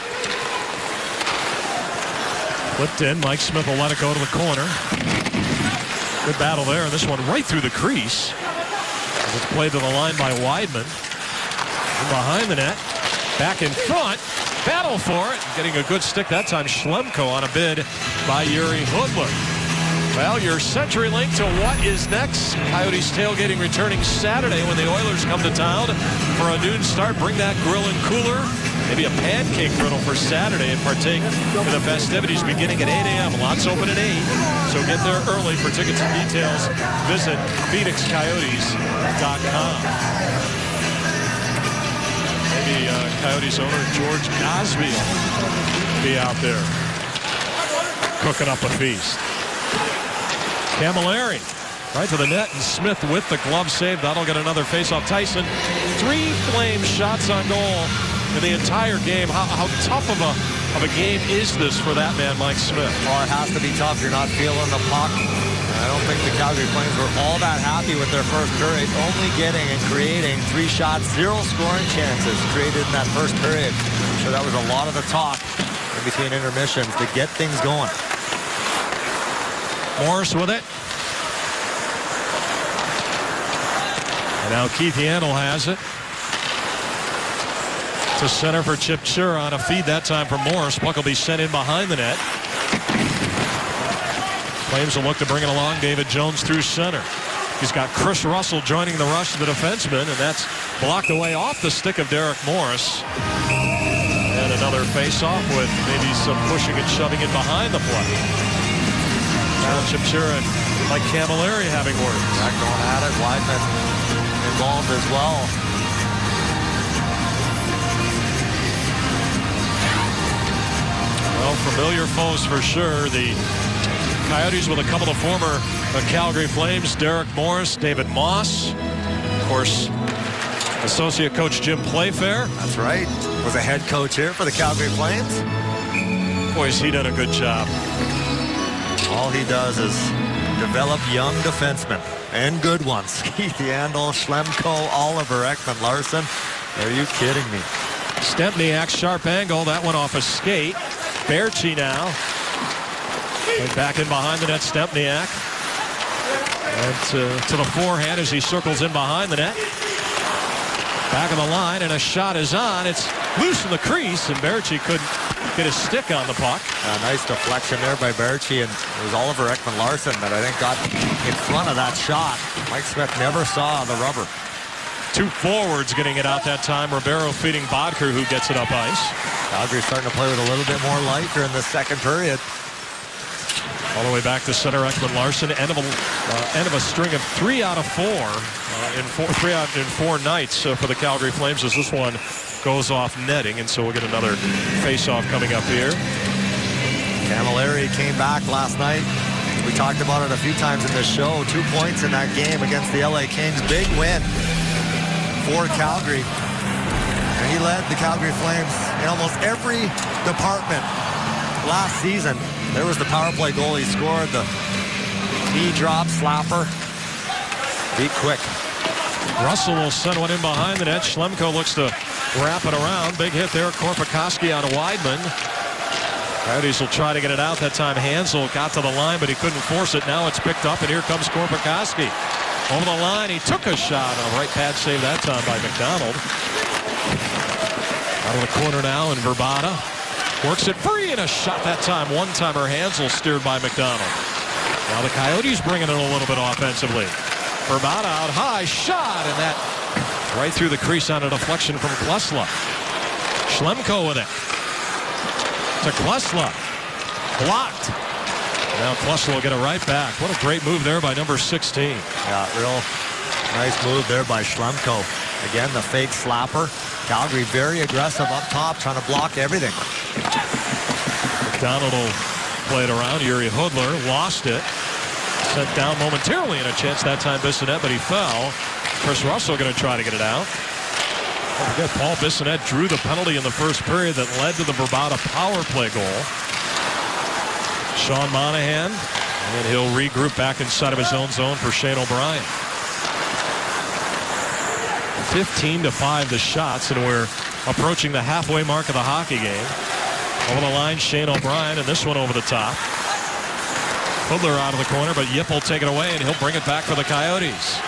Flipped in, Mike Smith will let it go to the corner. Good battle there, and this one right through the crease. It's played to the line by Weidman. And behind the net, back in front, battle for it. Getting a good stick that time, Schlemko on a bid by Yuri Hudler. Well, your CenturyLink to what is next. Coyotes tailgating returning Saturday when the Oilers come to town for a noon start. Bring that grill and cooler, maybe a pancake griddle for Saturday, and partake in the festivities beginning at 8 a.m. Lots open at 8, so get there early. For tickets and details, visit PhoenixCoyotes.com. Maybe Coyotes owner George Osby will be out there cooking up a feast. Camilleri right to the net, and Smith with the glove save. That'll get another faceoff. Tyson, 3 Flame shots on goal in the entire game. How tough of a game is this for that man, Mike Smith? Well, it has to be tough. You're not feeling the puck. I don't think the Calgary Flames were all that happy with their first period, only getting and creating 3 shots, 0 scoring chances created in that first period. So that was a lot of the talk in between intermissions to get things going. Morris with it. And now Keith Yandel has it. To center for Chip Chura on a feed that time from Morris. Puck will be sent in behind the net. Flames will look to bring it along. David Jones through center. He's got Chris Russell joining the rush of the defenseman, and that's blocked away off the stick of Derek Morris. And another face-off with maybe some pushing and shoving in behind the play. Alan Chipchura and Mike Camilleri having words. Back going at it. Weidman involved as well. Well, familiar foes for sure. The Coyotes with a couple of former Calgary Flames, Derek Morris, David Moss. Of course, associate coach Jim Playfair. That's right. Was a head coach here for the Calgary Flames. Boys, he done a good job. All he does is develop young defensemen and good ones. Keith Yandel, Schlemko, Oliver Ekman-Larsson. Are you kidding me? Stempniak, sharp angle. That went off a skate. Baertschi now. Right back in behind the net, Stempniak. And to the forehand as he circles in behind the net. Back of the line, and a shot is on. It's loose in the crease, and Baertschi couldn't get his stick on the puck. A nice deflection there by Baertschi, and it was Oliver Ekman-Larsson that I think got in front of that shot. Mike Smith never saw the rubber. Two forwards getting it out that time. Ribeiro feeding Bodker, who gets it up ice. Calgary starting to play with a little bit more life here in the second period. All the way back to center, Ekman-Larsson. End of a string of 3 out of 4 in 4 nights for the Calgary Flames, as this one goes off netting, and so we'll get another face-off coming up here. Camilleri came back last night. We talked about it a few times in this show. 2 points in that game against the LA Kings. Big win for Calgary. And he led the Calgary Flames in almost every department last season. There was the power play goal he scored, the knee drop slapper. Beat quick. Russell will send one in behind the net. Schlemko looks to wrap it around. Big hit there. Korpikoski on Weidman. Coyotes will try to get it out. That time Hansel got to the line, but he couldn't force it. Now it's picked up, and here comes Korpikoski. Over the line, he took a shot. A right pad save that time by McDonald. Out of the corner now, and Verbata works it free, and a shot that time. One-timer Hansel steered by McDonald. Now the Coyotes bringing it a little bit offensively. Verbata out high, shot, and that right through the crease on a deflection from Klesla. Schlemko with it. To Klesla. Blocked. Now Klesla will get it right back. What a great move there by number 16. Yeah, real nice move there by Schlemko. Again, the fake slapper. Calgary very aggressive up top, trying to block everything. McDonald will play it around. Yuri Hudler lost it. Sent down momentarily, and a chance that time Bissonnette, but he fell. Chris Russell going to try to get it out. Don't forget, Paul Bissonnette drew the penalty in the first period that led to the Verbata power play goal. Sean Monahan, and he'll regroup back inside of his own zone for Shane O'Brien. 15-5 the shots, and we're approaching the halfway mark of the hockey game. Over the line, Shane O'Brien, and this one over the top. Hudler out of the corner, but Yip will take it away, and he'll bring it back for the Coyotes.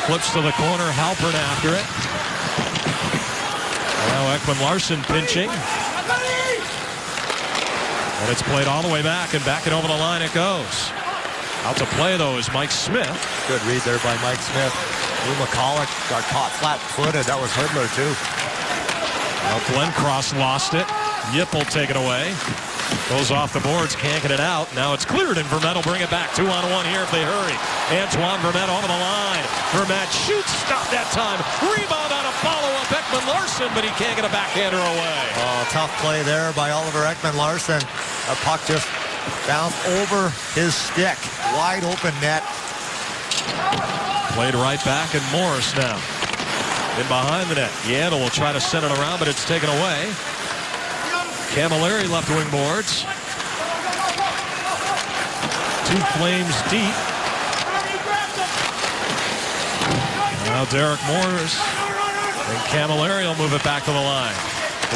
Flips to the corner, Halpern after it. Now Ekman-Larsson pinching. And it's played all the way back, and back and over the line it goes. Out to play, though, is Mike Smith. Good read there by Mike Smith. Lou McCulloch got caught flat-footed. That was Hudler, too. Well, Glencross lost it. Yip will take it away. Goes off the boards, can't get it out. Now it's cleared, and Vermette will bring it back. 2-on-1 here if they hurry. Antoine Vermette over the line. Vermette shoots, stop that time. Rebound on a follow-up, Ekman-Larsson, but he can't get a backhander away. Oh, tough play there by Oliver Ekman-Larsson. A puck just bounced over his stick. Wide open net. Played right back, and Morris now in behind the net. Yandel will try to send it around, but it's taken away. Camilleri left wing boards. 2 Flames deep. Now Derek Morris and Camilleri will move it back to the line.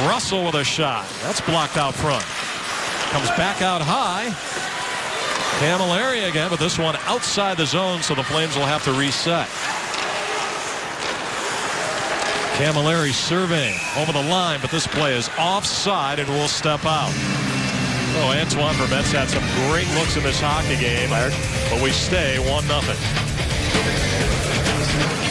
Russell with a shot. That's blocked out front. Comes back out high. Camilleri again, but this one outside the zone, so the Flames will have to reset. Camilleri surveying over the line, but this play is offside and will step out. Oh, Antoine Vermette's had some great looks in this hockey game, but we stay 1-0.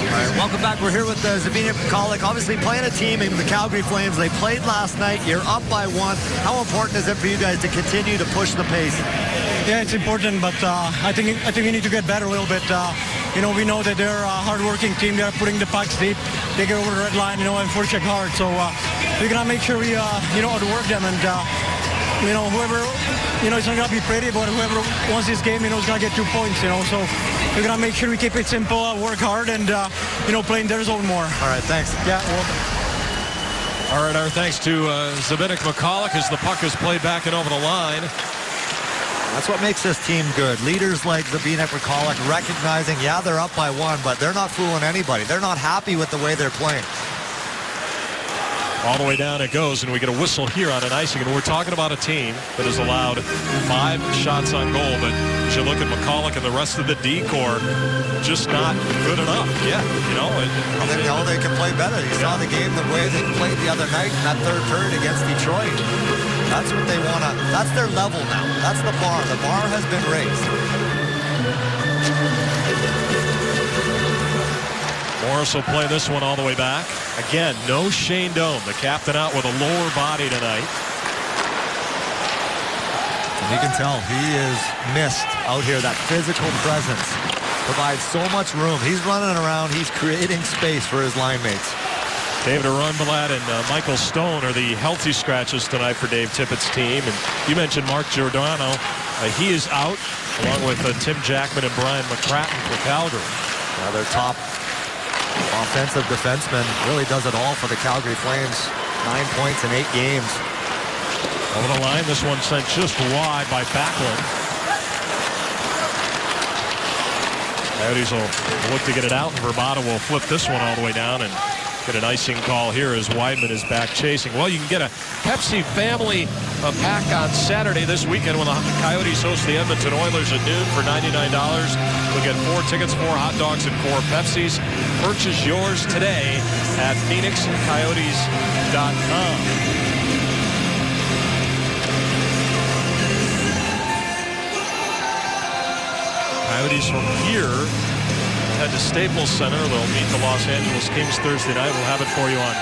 All right, welcome back. We're here with Zbigniew Michalek, obviously playing a team in the Calgary Flames. They played last night. You're up by 1. How important is it for you guys to continue to push the pace? Yeah, it's important, but I think we need to get better a little bit. We know that they're a hard-working team. They're putting the pucks deep. They get over the red line, and forecheck hard. So we're gonna make sure we, outwork them, and whoever, it's not gonna be pretty, but whoever wants this game, is gonna get 2 points. So we're gonna make sure we keep it simple, work hard, and play in their zone more. All right, thanks. Yeah. Well, all right, our thanks to Zbigniew Michalek as the puck is played back and over the line. That's what makes this team good. Leaders like Zbigniew Michalek recognizing, yeah, they're up by 1, but they're not fooling anybody. They're not happy with the way they're playing. All the way down it goes, and we get a whistle here on an icing. And we're talking about a team that has allowed 5 shots on goal, but as you look at Michalek and the rest of the D-core, just not good enough. Yeah, They know they can play better. You saw the game the way they played the other night in that third period against Detroit. That's what they want to, that's their level now. That's the bar. The bar has been raised. Morris will play this one all the way back. Again, no Shane Doan, the captain, out with a lower body tonight. And you can tell he is missed out here. That physical presence provides so much room. He's running around. He's creating space for his line mates. David Arundblatt and Michael Stone are the healthy scratches tonight for Dave Tippett's team. And you mentioned Mark Giordano. He is out, along with Tim Jackman and Brian McCracken for Calgary. Their top offensive defenseman really does it all for the Calgary Flames. 9 points in 8 games. Over the line, this one sent just wide by Backlund. Coyotes will look to get it out, and Vrbata will flip this one all the way down and get an icing call here as Weidman is back chasing. Well, you can get a Pepsi family pack on Saturday this weekend when the Coyotes host the Edmonton Oilers at noon for $99. You'll get 4 tickets, 4 hot dogs, and 4 Pepsis. Purchase yours today at PhoenixCoyotes.com. Coyotes from here head to Staples Center. They'll meet the Los Angeles Kings Thursday night. We'll have it for you on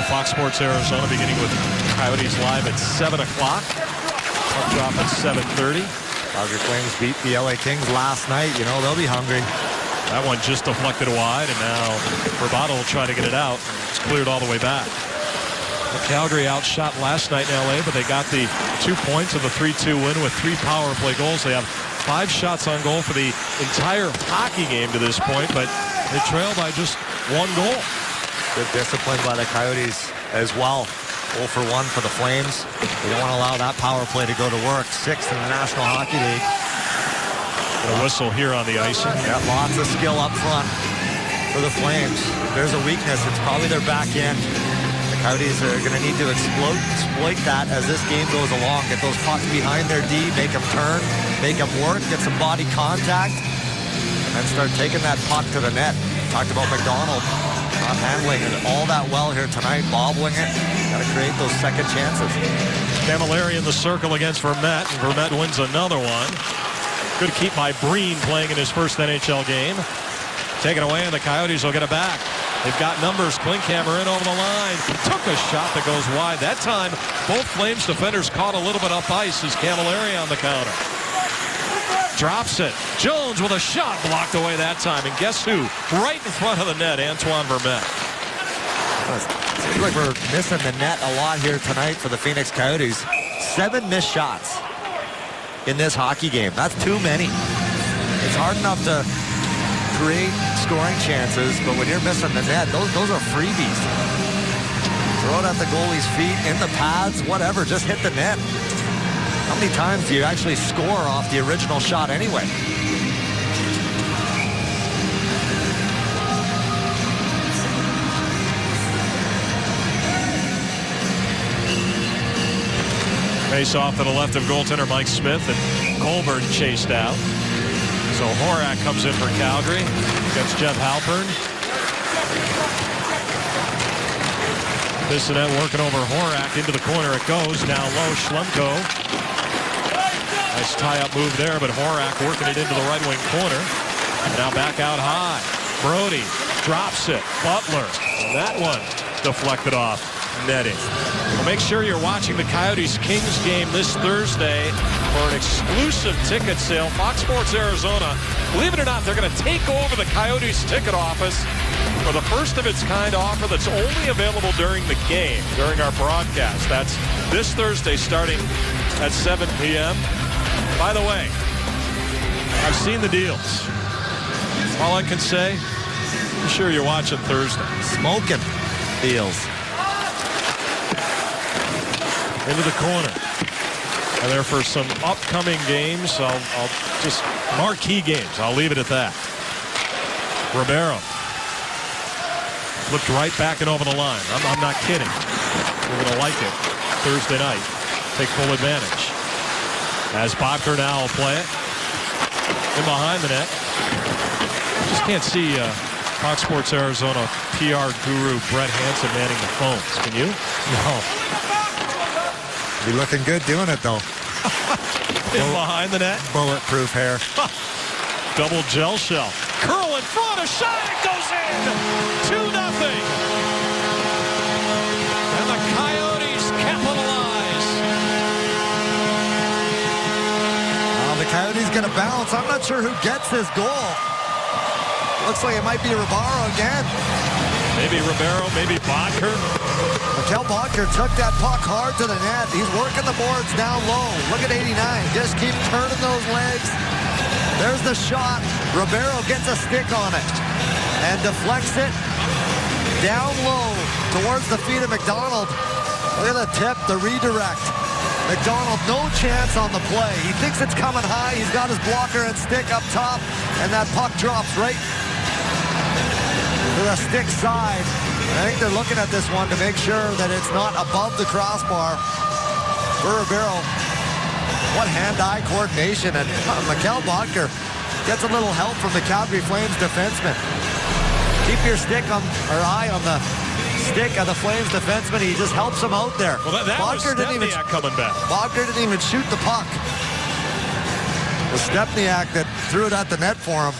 Fox Sports Arizona, beginning with Coyotes live at 7 o'clock. Puck drop at 7:30. Calgary Flames beat the LA Kings last night. They'll be hungry. That one just deflected wide, and now Vrbata will try to get it out. It's cleared all the way back. Calgary outshot last night in LA, but they got the 2 points of the 3-2 win with 3 power play goals. They have 5 shots on goal for the entire hockey game to this point, but they trail by just 1 goal. Good discipline by the Coyotes as well. 0 for 1 for the Flames. They don't want to allow that power play to go to work. 6th in the National Hockey League. A whistle here on the icing. Got lots of skill up front for the Flames. There's a weakness. It's probably their back end. The Coyotes are going to need to exploit that as this game goes along. Get those pucks behind their D, make them turn, make them work, get some body contact, and then start taking that puck to the net. Talked about McDonald not handling it all that well here tonight, bobbling it. Got to create those second chances. Camilleri in the circle against Vermette, and Vermette wins another one. Good keep by Breen playing in his first NHL game. Taken away, and the Coyotes will get it back. They've got numbers. Klinkhammer in over the line. Took a shot that goes wide. That time, both Flames defenders caught a little bit up ice as Camilleri on the counter. Drops it. Jones with a shot blocked away that time. And guess who? Right in front of the net, Antoine Vermette. Seems like we're missing the net a lot here tonight for the Phoenix Coyotes. 7 missed shots in this hockey game. That's too many. It's hard enough to create scoring chances, but when you're missing the net, those are freebies. Throw it at the goalie's feet, in the pads, whatever, just hit the net. How many times do you actually score off the original shot anyway? Face off to the left of goaltender Mike Smith, and Colburn chased out. So Horak comes in for Calgary against Jeff Halpern. Bissonnette working over Horak into the corner. It goes now low. Schlemko Nice tie-up move there, but Horak working it into the right wing corner. Now back out high. Brody drops it. Butler. And that one deflected off netting. Well, make sure you're watching the Coyotes-Kings game this Thursday for an exclusive ticket sale. Fox Sports Arizona, believe it or not, they're going to take over the Coyotes ticket office for the first of its kind offer that's only available during the game, during our broadcast. That's this Thursday starting at 7 p.m. By the way, I've seen the deals. All I can say, be sure you're watching Thursday. Smoking deals. Into the corner. And there for some upcoming games. I'll just marquee games. I'll leave it at that. Ribeiro. Flipped right back and over the line. I'm not kidding. We're going to like it Thursday night. Take full advantage. As Bodker now will play it. In behind the net. Just can't see Fox Sports Arizona PR guru Brett Hansen manning the phones. Can you? No. Be looking good doing it, though. In behind the net. Bulletproof hair. Double gel shell. Curl in front. A shot. It goes in. 2-0. And the Coyotes capitalize. The Coyotes going to bounce. I'm not sure who gets this goal. Looks like it might be Ribeiro again. Maybe Ribeiro, maybe Bodker. Mikkel Bodker took that puck hard to the net. He's working the boards down low. Look at 89. Just keep turning those legs. There's the shot. Ribeiro gets a stick on it and deflects it down low towards the feet of McDonald. Look at the tip, the redirect. McDonald, no chance on the play. He thinks it's coming high. He's got his blocker and stick up top, and that puck drops right to the stick side. I think they're looking at this one to make sure that it's not above the crossbar. For Ribeiro, what hand-eye coordination, and Mikkel Bodker gets a little help from the Calgary Flames defenseman. Keep your stick on, or eye on the stick of the Flames defenseman. He just helps him out there. Well, that was Stepniak coming back. Bodker didn't even shoot the puck. It was Stepniak that threw it at the net for him.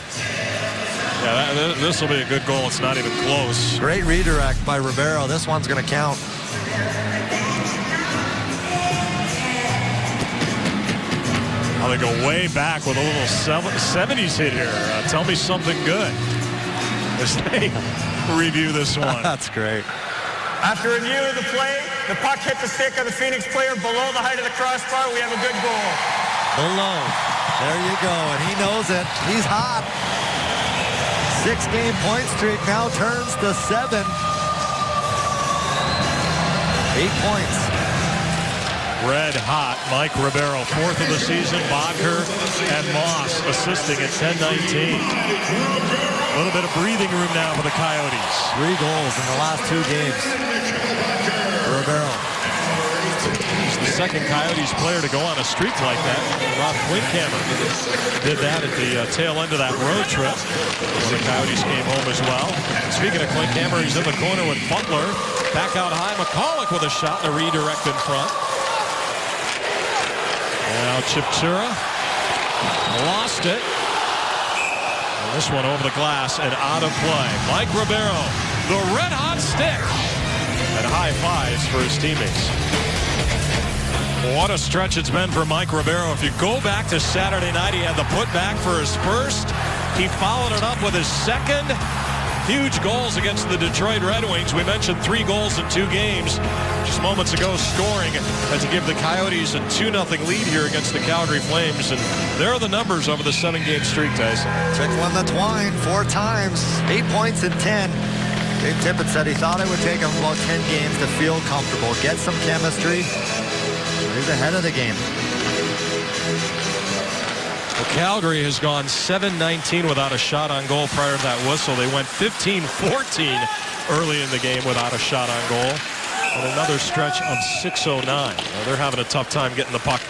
Yeah, this will be a good goal. It's not even close. Great redirect by Ribeiro. This one's going to count. Well, they go way back with a little 70s hit here. Tell me something good as they review this one. That's great. After review of the play, the puck hit the stick of the Phoenix player below the height of the crossbar. We have a good goal. Below. There you go, and he knows it. He's hot. 6-game point streak now turns to 7. 8 points. Red hot Mike Ribeiro, 4th of the season. Bodker and Moss assisting at 10-19. A little bit of breathing room now for the Coyotes. 3 goals in the last 2 games. Ribeiro. He's the second Coyotes player to go on a streak like that. Rob Klinkhammer did that at the tail end of that road trip when the Coyotes came home as well. Speaking of Klinkhammer, he's in the corner with Butler. Back out high. McCulloch with a shot and a redirect in front. Now Chipchura lost it. And this one over the glass and out of play. Mike Ribeiro, the red-hot stick. And high fives for his teammates. What a stretch it's been for Mike Ribeiro. If you go back to Saturday night, he had the putback for his first. He followed it up with his second. Huge goals against the Detroit Red Wings. We mentioned 3 goals in 2 games just moments ago, scoring to give the Coyotes a 2-0 lead here against the Calgary Flames. And there are the numbers over the 7-game streak, Tyson. Took one the twine 4 times, 8 points in 10. Dave Tippett said he thought it would take him about 10 games to feel comfortable, get some chemistry. He's ahead of the game. Well, Calgary has gone 7-19 without a shot on goal prior to that whistle. They went 15-14 early in the game without a shot on goal. And another stretch of 6-09. Well, they're having a tough time getting the puck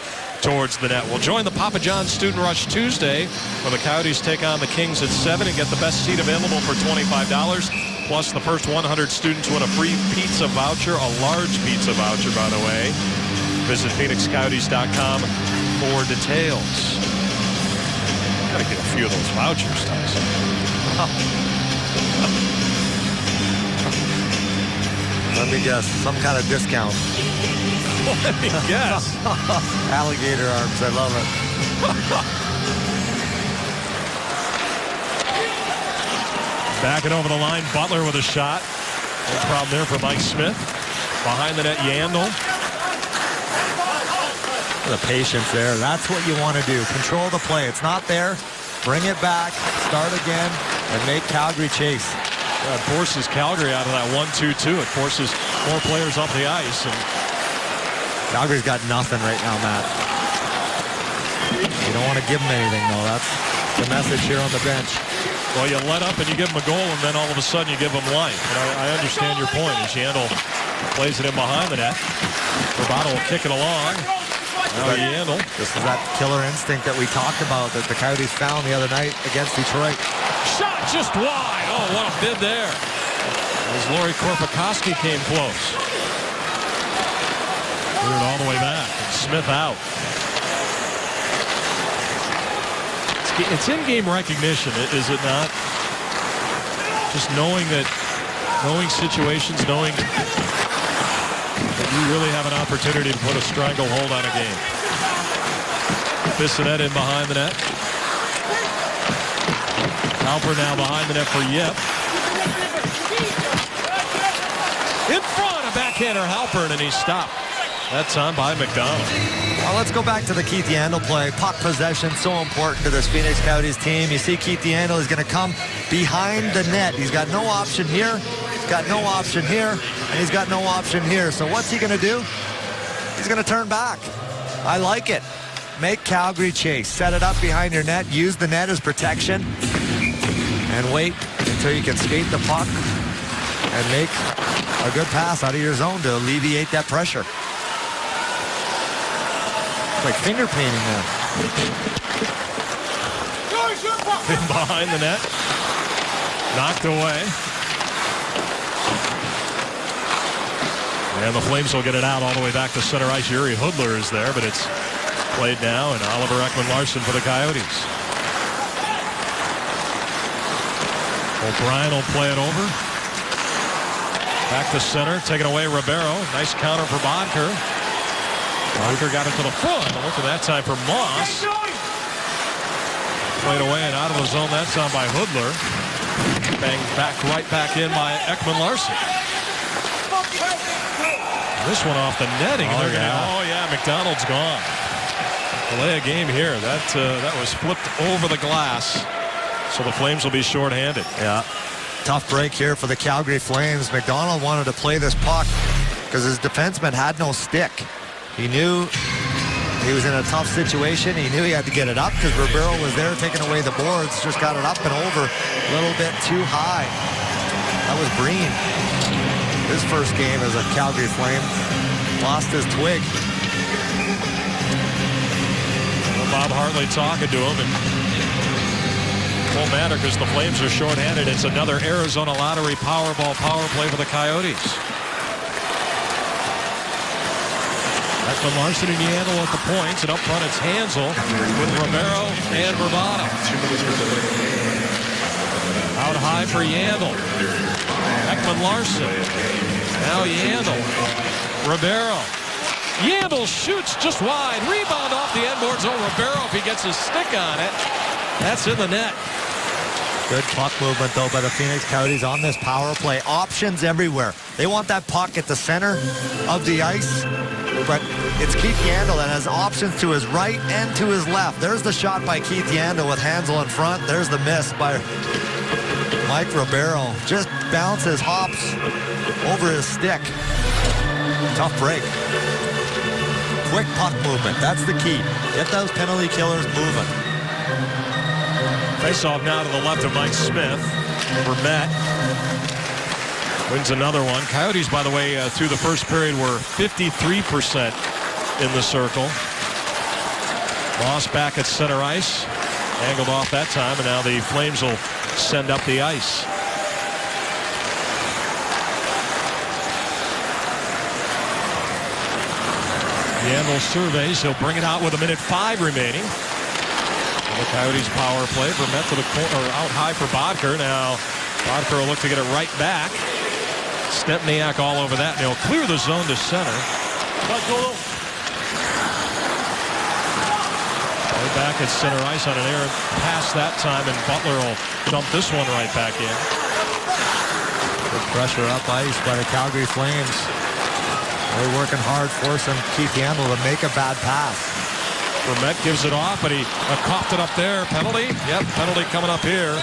towards the net. We'll join the Papa John's Student Rush Tuesday when the Coyotes take on the Kings at 7 and get the best seat available for $25. Plus, the first 100 students win a free pizza voucher, a large pizza voucher, by the way. Visit PhoenixCoyotes.com for details. Gotta get a few of those vouchers, Tyson. Let me guess, some kind of discount. Let me guess. Alligator arms, I love it. Backing over the line, Butler with a shot. No problem there for Mike Smith. Behind the net, Yandel. The patience there. That's what you want to do. Control the play. It's not there. Bring it back. Start again. And make Calgary chase. It forces Calgary out of that 1-2-2. It forces more players up the ice. And Calgary's got nothing right now, Matt. You don't want to give them anything, though. That's the message here on the bench. well, you let up and you give them a goal, and then all of a sudden you give them life. And I understand your point as Yandel plays it in behind the net. Bravado will kick it along. Now Yandel. This is that killer instinct that we talked about that the Coyotes found the other night against Detroit. Shot just wide. Oh, what a bid there. As Lori Korpikoski came close. Threw it all the way back. And Smith out. It's in-game recognition, is it not? Just knowing situations, knowing that you really have an opportunity to put a stranglehold on a game. Bissonnette in behind the net. Halper now behind the net for Yip. In front, a backhander Halpern, and he's stopped. That time by McDonald. Well, let's go back to the Keith Yandel play. Puck possession, so important to this Phoenix Coyotes team. You see Keith Yandel is going to come behind the net. He's got no option here. He's got no option here. And he's got no option here. So what's he going to do? He's going to turn back. I like it. Make Calgary chase. Set it up behind your net. Use the net as protection. And wait until you can skate the puck and make a good pass out of your zone to alleviate that pressure. Like finger painting there. In behind the net. Knocked away. And the Flames will get it out all the way back to center ice. Yuri Hudler is there, but it's played now, and Oliver Ekman-Larsson for the Coyotes. O'Brien will play it over. Back to center, taking away Ribeiro. Nice counter for Bodker. Bodker got it to the front. Look at that time for Moss. Played away and out of the zone that time by Hudler. Banged back right back in by Ekman-Larsson. This one off the netting. Oh yeah, McDonald's gone. Delay a game here. That was flipped over the glass. So the Flames will be shorthanded. Yeah. Tough break here for the Calgary Flames. McDonald wanted to play this puck because his defenseman had no stick. He knew he was in a tough situation. He knew he had to get it up because Ribeiro was there taking away the boards. Just got it up and over a little bit too high. That was Breen. His first game as a Calgary Flame. Lost his twig. Well, Bob Hartley talking to him, and it won't matter because the Flames are shorthanded. It's another Arizona Lottery Powerball power play for the Coyotes. Ekman-Larsson and Yandel at the points, and up front it's Hansel with Ribeiro and Bravado. Out high for Yandel. Ekman-Larsson. Now Yandel. Ribeiro. Yandel shoots just wide. Rebound off the end boards. Oh, Ribeiro, if he gets his stick on it, that's in the net. Good puck movement, though, by the Phoenix Coyotes on this power play. Options everywhere. They want that puck at the center of the ice, but it's Keith Yandel that has options to his right and to his left. There's the shot by Keith Yandel with Hansel in front. There's the miss by Mike Ribeiro. Just bounces, hops over his stick. Tough break. Quick puck movement. That's the key. Get those penalty killers moving. Face-off now to the left of Mike Smith. Vermette wins another one. Coyotes, by the way, through the first period were 53% in the circle. Moss back at center ice. Angled off that time, and now the Flames will send up the ice. Yandel surveys. He'll bring it out with 1:05 remaining. The Coyotes power play. Vermette to the corner, out high for Bodker. Now Bodker will look to get it right back. Stempniak all over that. And he'll clear the zone to center. Right back at center ice on an errant pass that time, and Butler will dump this one right back in. Good pressure up ice by the Calgary Flames. They're working hard, forcing Keith Yandel to make a bad pass. Vermette gives it off, but he coughed it up there. Penalty? Yep, penalty coming up here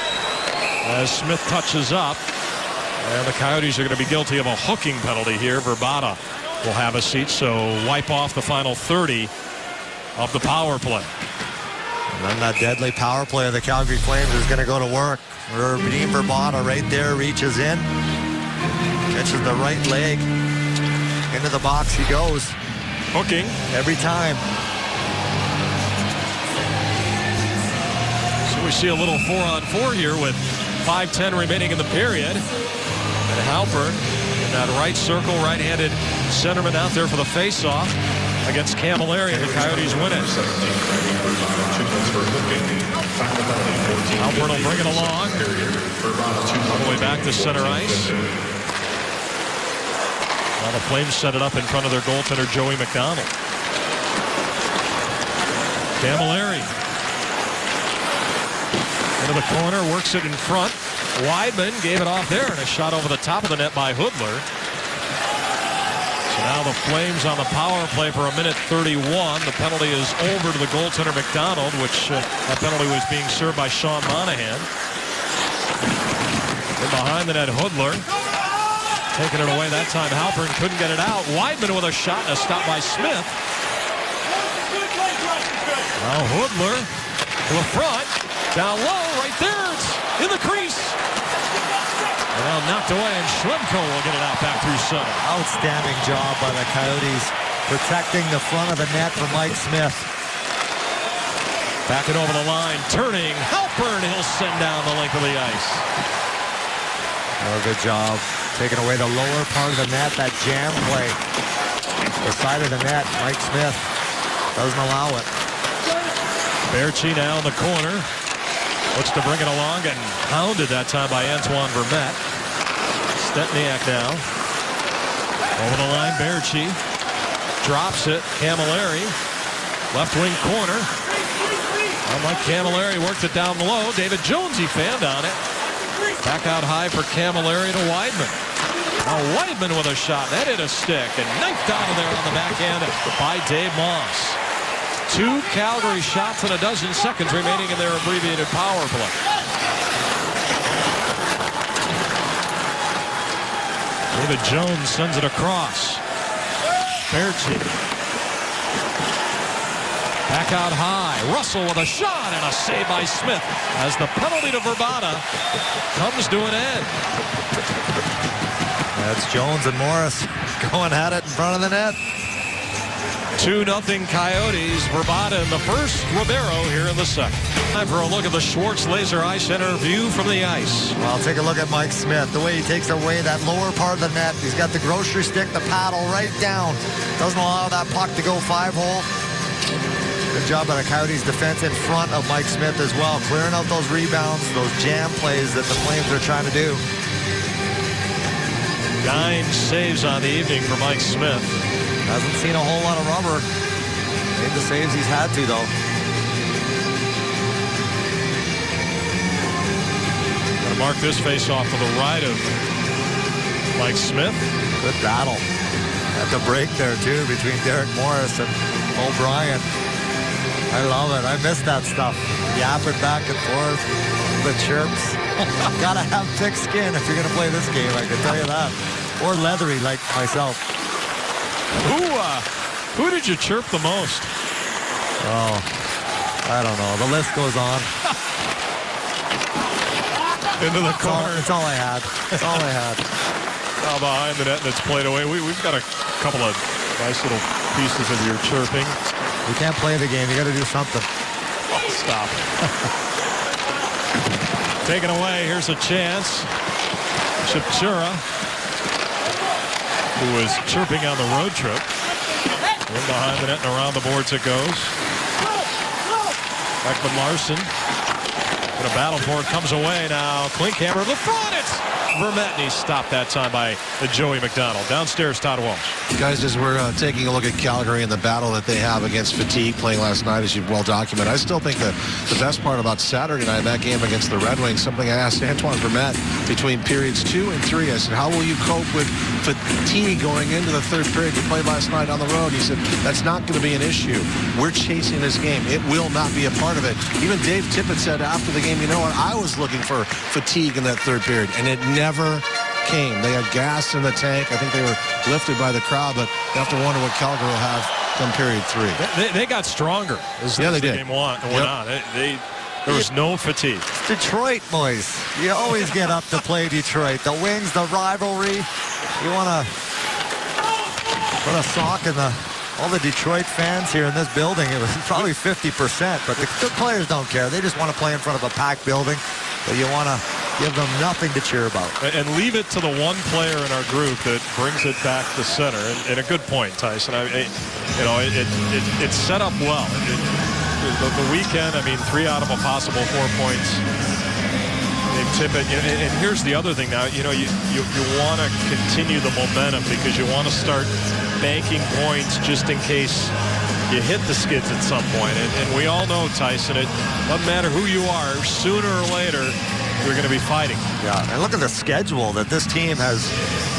as Smith touches up. And the Coyotes are going to be guilty of a hooking penalty here. Vrbata will have a seat, so wipe off the final 30 of the power play. And then that deadly power play of the Calgary Flames is going to go to work. Dean Vrbata right there reaches in. Catches the right leg. Into the box he goes. Hooking. Every time. So we see a little 4-on-4 here with 5:10 remaining in the period. And Halpern in that right circle, right-handed centerman out there for the face-off against Camilleri, and the Coyotes win it. Halpern will bring it along. All the way back to center ice. Now the Flames set it up in front of their goaltender, Joey McDonald. Camilleri into the corner, works it in front. Weidman gave it off there, and a shot over the top of the net by Hoodler. So now the Flames on the power play for 1:31. The penalty is over to the goaltender McDonald, which that penalty was being served by Sean Monahan. And behind the net, Hoodler. Taking it away that time. Halpern couldn't get it out. Weidman with a shot and a stop by Smith. Now Hoodler to the front. Down low, right there. It's in the crease. And now knocked away, and Schlemko will get it out back through center. Outstanding job by the Coyotes protecting the front of the net for Mike Smith. Back it over the line. Turning. Halpern, he'll send down the length of the ice. Oh, good job. Taking away the lower part of the net, that jam play. The side of the net, Mike Smith doesn't allow it. Baertschi now in the corner. Looks to bring it along, and hounded that time by Antoine Vermette. Stempniak now. Over the line, Baertschi. Drops it. Camilleri. Left wing corner. Unlike Camilleri, worked it down low. David Jones, he fanned on it. Back out high for Camilleri to Weidman. Now Weidman with a shot. That hit a stick and knifed out of there on the backhand by Dave Moss. 2 Calgary shots and a dozen seconds remaining in their abbreviated power play. David Jones sends it across. Baertschi. Back out high. Russell with a shot and a save by Smith as the penalty to Vrbata comes to an end. That's Jones and Morris going at it in front of the net. 2-0 Coyotes. Vrbata in the first, Ribeiro here in the second. Time for a look at the Schwartz Laser Eye Center view from the ice. Well, take a look at Mike Smith. The way he takes away that lower part of the net. He's got the grocery stick, the paddle right down. Doesn't allow that puck to go 5-hole. Good job by the Coyotes defense in front of Mike Smith as well. Clearing out those rebounds, those jam plays that the Flames are trying to do. 9 saves on the evening for Mike Smith. Hasn't seen a whole lot of rubber. Made the saves he's had to, though. Gonna mark this face-off to the right of Mike Smith. Good battle. At the break there, too, between Derek Morris and O'Brien. I love it. I miss that stuff. Yapping back and forth. The chirps. Gotta have thick skin if you're gonna play this game, I can tell you that. Or leathery like myself. Who did you chirp the most? Oh, I don't know. The list goes on. Into the corner. That's all I had. That's all I had. Now behind the net, and it's played away. We've got a couple of nice little pieces of your chirping. You can't play the game. You got to do something. Oh, stop. Taken away. Here's a chance. Shipchura, who was chirping on the road trip. In behind the net and around the boards it goes. Ekman Larsson. Gonna battle for it. Comes away now. Klinkhammer to the front. It's Vermette, and he's stopped that time by Joey McDonald. Downstairs, Todd Walsh. Guys, as we're taking a look at Calgary and the battle that they have against fatigue playing last night, as you've well documented, I still think that the best part about Saturday night, that game against the Red Wings, something I asked Antoine Vermette between periods 2 and 3. I said, how will you cope with fatigue going into the third period? You played last night on the road. He said, that's not going to be an issue. We're chasing this game. It will not be a part of it. Even Dave Tippett said after the game, you know what, I was looking for fatigue in that third period, and it never came. They had gas in the tank. I think they were lifted by the crowd, but you have to wonder what Calgary will have come period 3. They got stronger as they the did. game went on. There was no fatigue. Detroit, boys. You always get up to play Detroit. The Wings, the rivalry. You want to put a sock in all the Detroit fans here in this building. It was probably 50%, but the players don't care. They just want to play in front of a packed building. So you want to give them nothing to cheer about. And leave it to the one player in our group that brings it back to center. And a good point, Tyson. It's set up well. The weekend, 3 out of a possible 4 points. They tip it. And here's the other thing now. You want to continue the momentum because you want to start banking points just in case you hit the skids at some point. And we all know, Tyson, it doesn't matter who you are, sooner or later, you're going to be fighting. Yeah, and look at the schedule that this team has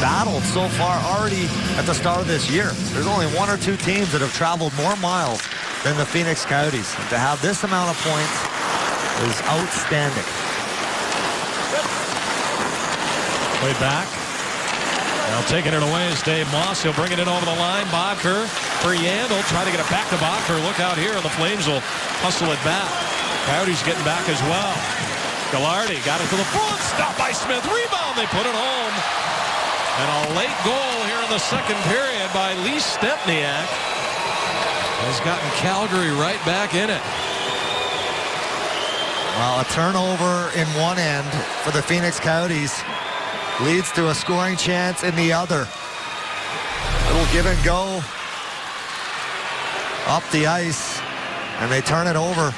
battled so far already at the start of this year. There's only 1 or 2 teams that have traveled more miles than the Phoenix Coyotes. And to have this amount of points is outstanding. Way back. Now taking it away is Dave Moss. He'll bring it in over the line. Bodker for Yandel. Try to get it back to Bodker. Look out here, and the Flames will hustle it back. Coyotes getting back as well. Gaglardi got it to the front. Stopped by Smith. Rebound. They put it home. And a late goal here in the second period by Lee Stempniak has gotten Calgary right back in it. Well, a turnover in one end for the Phoenix Coyotes leads to a scoring chance in the other. Little give and go up the ice, and they turn it over.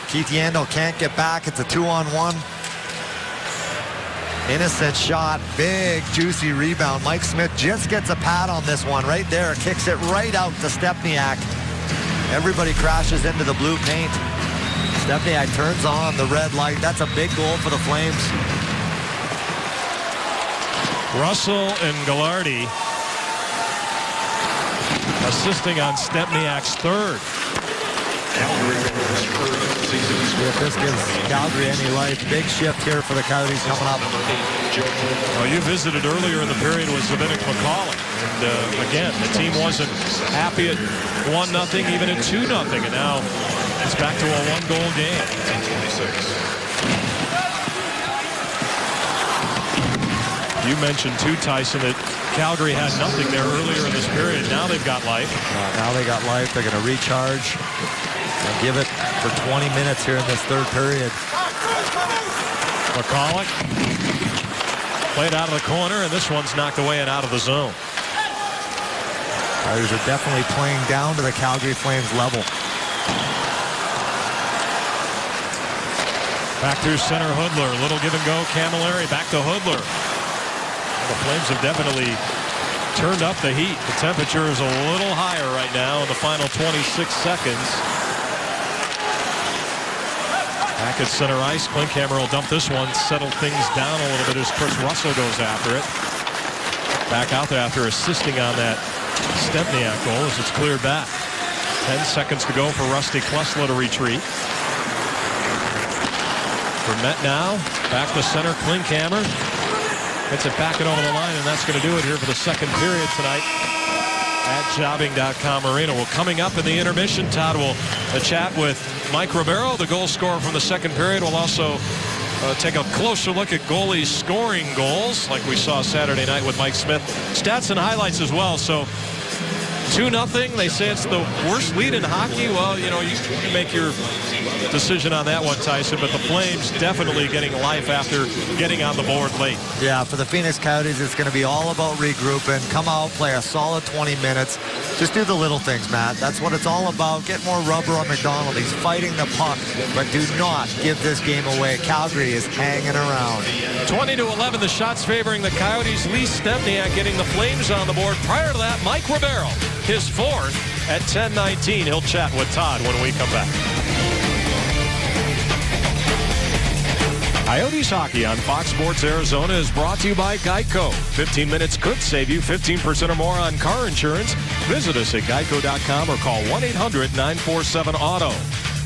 Keith Yandel can't get back. It's a 2-on-1. Innocent shot, big juicy rebound. Mike Smith just gets a pad on this one right there. Kicks it right out to Stempniak. Everybody crashes into the blue paint. Stempniak turns on the red light. That's a big goal for the Flames. Russell and Gaglardi assisting on Stempniak's third. If this gives Calgary any life, big shift here for the Coyotes coming up. Well, you visited earlier in the period with Zbynek McCauley. And again, the team wasn't happy at 1-0, even at 2-0. And now it's back to a 1-goal game. You mentioned too, Tyson, that Calgary had nothing there earlier in this period. Now they've got life. Now they got life. They're going to recharge and give it for 20 minutes here in this third period. McCulloch played out of the corner, and this one's knocked away and out of the zone. Coyotes are definitely playing down to the Calgary Flames level. Back through center, Hoodler. Little give and go. Camilleri back to Hoodler. The Flames have definitely turned up the heat. The temperature is a little higher right now in the final 26 seconds. Back at center ice. Klinkhammer will dump this one, settle things down a little bit as Chris Russell goes after it. Back out there after assisting on that Stempniak goal as it's cleared back. 10 seconds to go for Rusty Klesla to retreat. Vermette now, back to center, Klinkhammer. Gets it back and over the line, and that's going to do it here for the second period tonight at Jobbing.com Arena. Well, coming up in the intermission, Todd will chat with Mike Ribeiro, the goal scorer from the second period. We'll also take a closer look at goalies scoring goals like we saw Saturday night with Mike Smith. Stats and highlights as well. So 2-0. They say it's the worst lead in hockey. Well, you know, you make your decision on that one, Tyson, but the Flames definitely getting life after getting on the board late. Yeah, for the Phoenix Coyotes, it's going to be all about regrouping. Come out, play a solid 20 minutes. Just do the little things, Matt. That's what it's all about. Get more rubber on McDonald. He's fighting the puck, but do not give this game away. Calgary is hanging around. 20-11, the shots favoring the Coyotes. Lee Stempniak getting the Flames on the board. Prior to that, Mike Ribeiro, his fourth at 10:19. He'll chat with Todd when we come back. Coyotes hockey on Fox Sports Arizona is brought to you by Geico. 15 minutes could save you 15% or more on car insurance. Visit us at geico.com or call 1-800-947-AUTO.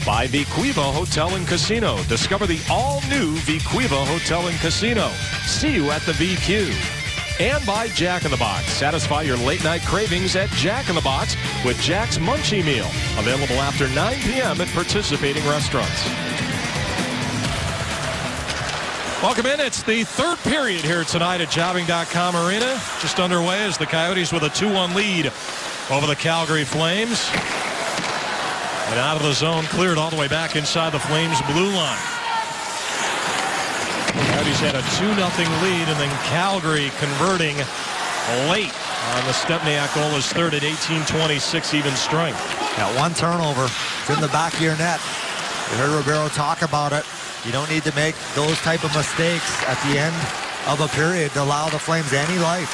By Vequiva Hotel and Casino. Discover the all-new Vequiva Hotel and Casino. See you at the VQ. And by Jack in the Box. Satisfy your late-night cravings at Jack in the Box with Jack's Munchie Meal. Available after 9 p.m. at participating restaurants. Welcome in. It's the third period here tonight at Jobbing.com Arena. Just underway as the Coyotes with a 2-1 lead over the Calgary Flames. And out of the zone, cleared all the way back inside the Flames blue line. Coyotes had a 2-0 lead, and then Calgary converting late on the Stempniak goal, his third at 18:26 even strength. Got one turnover. It's in the back of your net. You heard Ribeiro talk about it. You don't need to make those type of mistakes at the end of a period to allow the Flames any life.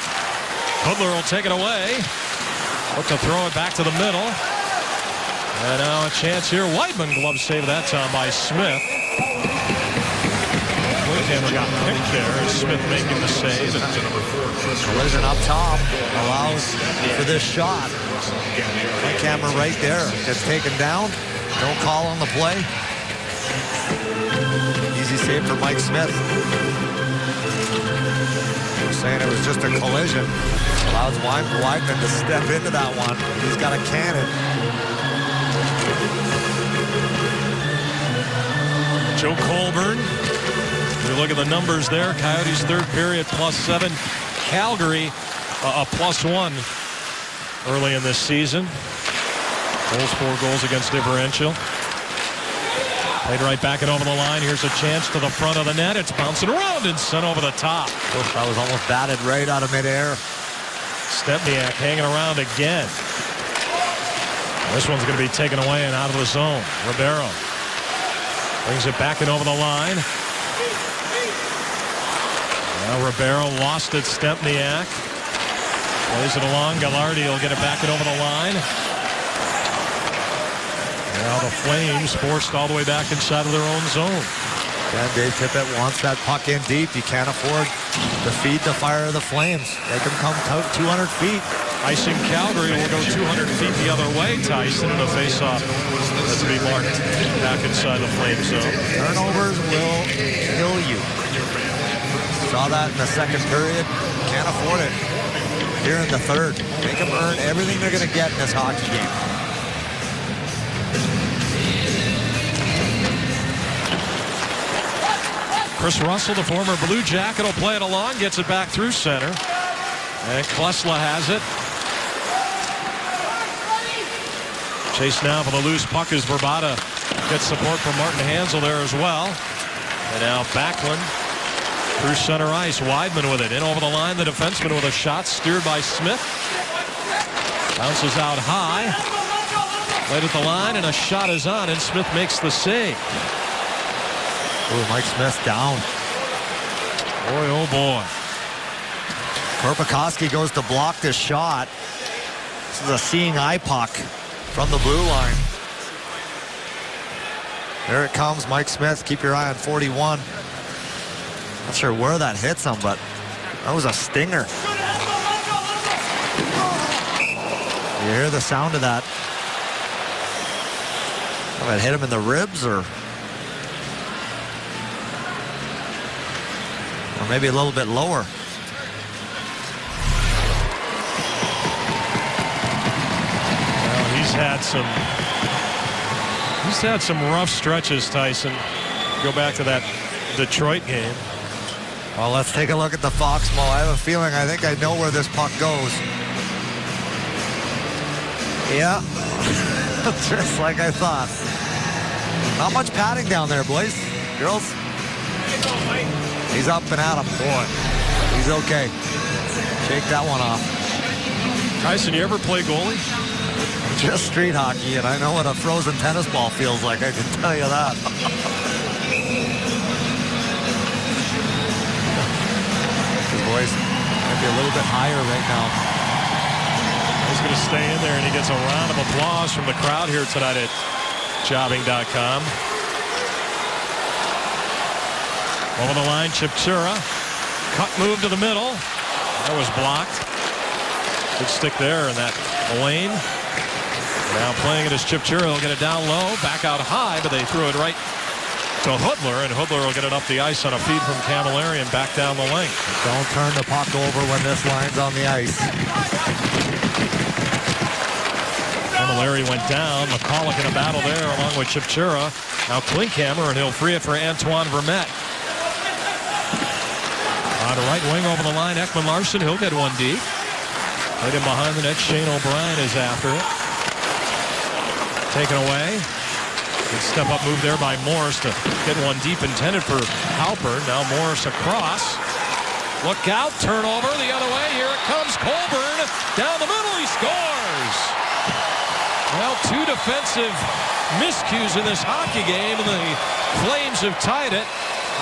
Hudler will take it away. Look to throw it back to the middle. And now a chance here. Weidman glove save that time by Smith. Camera got picked there. Smith making the save. Collision up top allows for this shot. My camera right there gets taken down. No call on the play. Easy save for Mike Smith. We're saying it was just a collision. Allows Weidman to step into that one. He's got a cannon. Joe Colburn. You look at the numbers there. Coyotes third period +7. Calgary a +1 early in this season. Goals, 4 goals against differential. Played right back and over the line. Here's a chance to the front of the net. It's bouncing around and sent over the top. Oof, that was almost batted right out of midair. Stempniak hanging around again. This one's going to be taken away and out of the zone. Ribeiro brings it back and over the line. Now Ribeiro lost it. Stempniak plays it along. Gallardi will get it back and over the line. Now the Flames forced all the way back inside of their own zone. And Dave Tippett wants that puck in deep. You can't afford to feed the fire of the Flames. They can come 200 feet. Icing Calgary will go 200 feet the other way, Tyson, in a face-off that's to be marked back inside the Flame zone. Turnovers will kill you. Saw that in the second period. Can't afford it here in the third. Make them earn everything they're going to get in this hockey game. Chris Russell, the former Blue Jacket, will play it along, gets it back through center. And Klesla has it. Chase now for the loose puck as Verbata gets support from Martin Hansel there as well. And now Backlund through center ice. Weidman with it. In over the line, the defenseman with a shot steered by Smith. Bounces out high. Played at the line, and a shot is on, and Smith makes the save. Ooh, Mike Smith down. Boy, oh boy. Korpikoski goes to block this shot. This is a seeing eye puck from the blue line. There it comes, Mike Smith. Keep your eye on 41. Not sure where that hits him, but that was a stinger. You hear the sound of that? If it hit him in the ribs or maybe a little bit lower. Well, he's had some rough stretches, Tyson. Go back to that Detroit game. Well, let's take a look at the Foxmo. I have a feeling I think I know where this puck goes. Yeah, just like I thought. Not much padding down there, boys. Girls. He's up and at him. Boy, he's okay. Shake that one off. Tyson, you ever play goalie? Just street hockey, and I know what a frozen tennis ball feels like. I can tell you that. Boys, might be a little bit higher right now. He's going to stay in there, and he gets a round of applause from the crowd here tonight at jobbing.com. Over the line, Chipchura. Cut move to the middle. That was blocked. Good stick there in that lane. Now playing it as Chipchura. He'll get it down low, back out high, but they threw it right to Hudler, and Hudler will get it up the ice on a feed from Camilleri and back down the lane. Don't turn the puck over when this line's on the ice. Camilleri went down. McCulloch in a battle there along with Chipchura. Now Klinkhammer, and he'll free it for Antoine Vermette. On the right wing over the line, Ekman Larsson. He'll get one deep. Played him behind the net. Shane O'Brien is after it. Taken away. Good step up move there by Morris to get one deep intended for Halpern. Now Morris across. Look out. Turnover the other way. Here it comes. Colburn down the middle. He scores. Well, two defensive miscues in this hockey game, and the Flames have tied it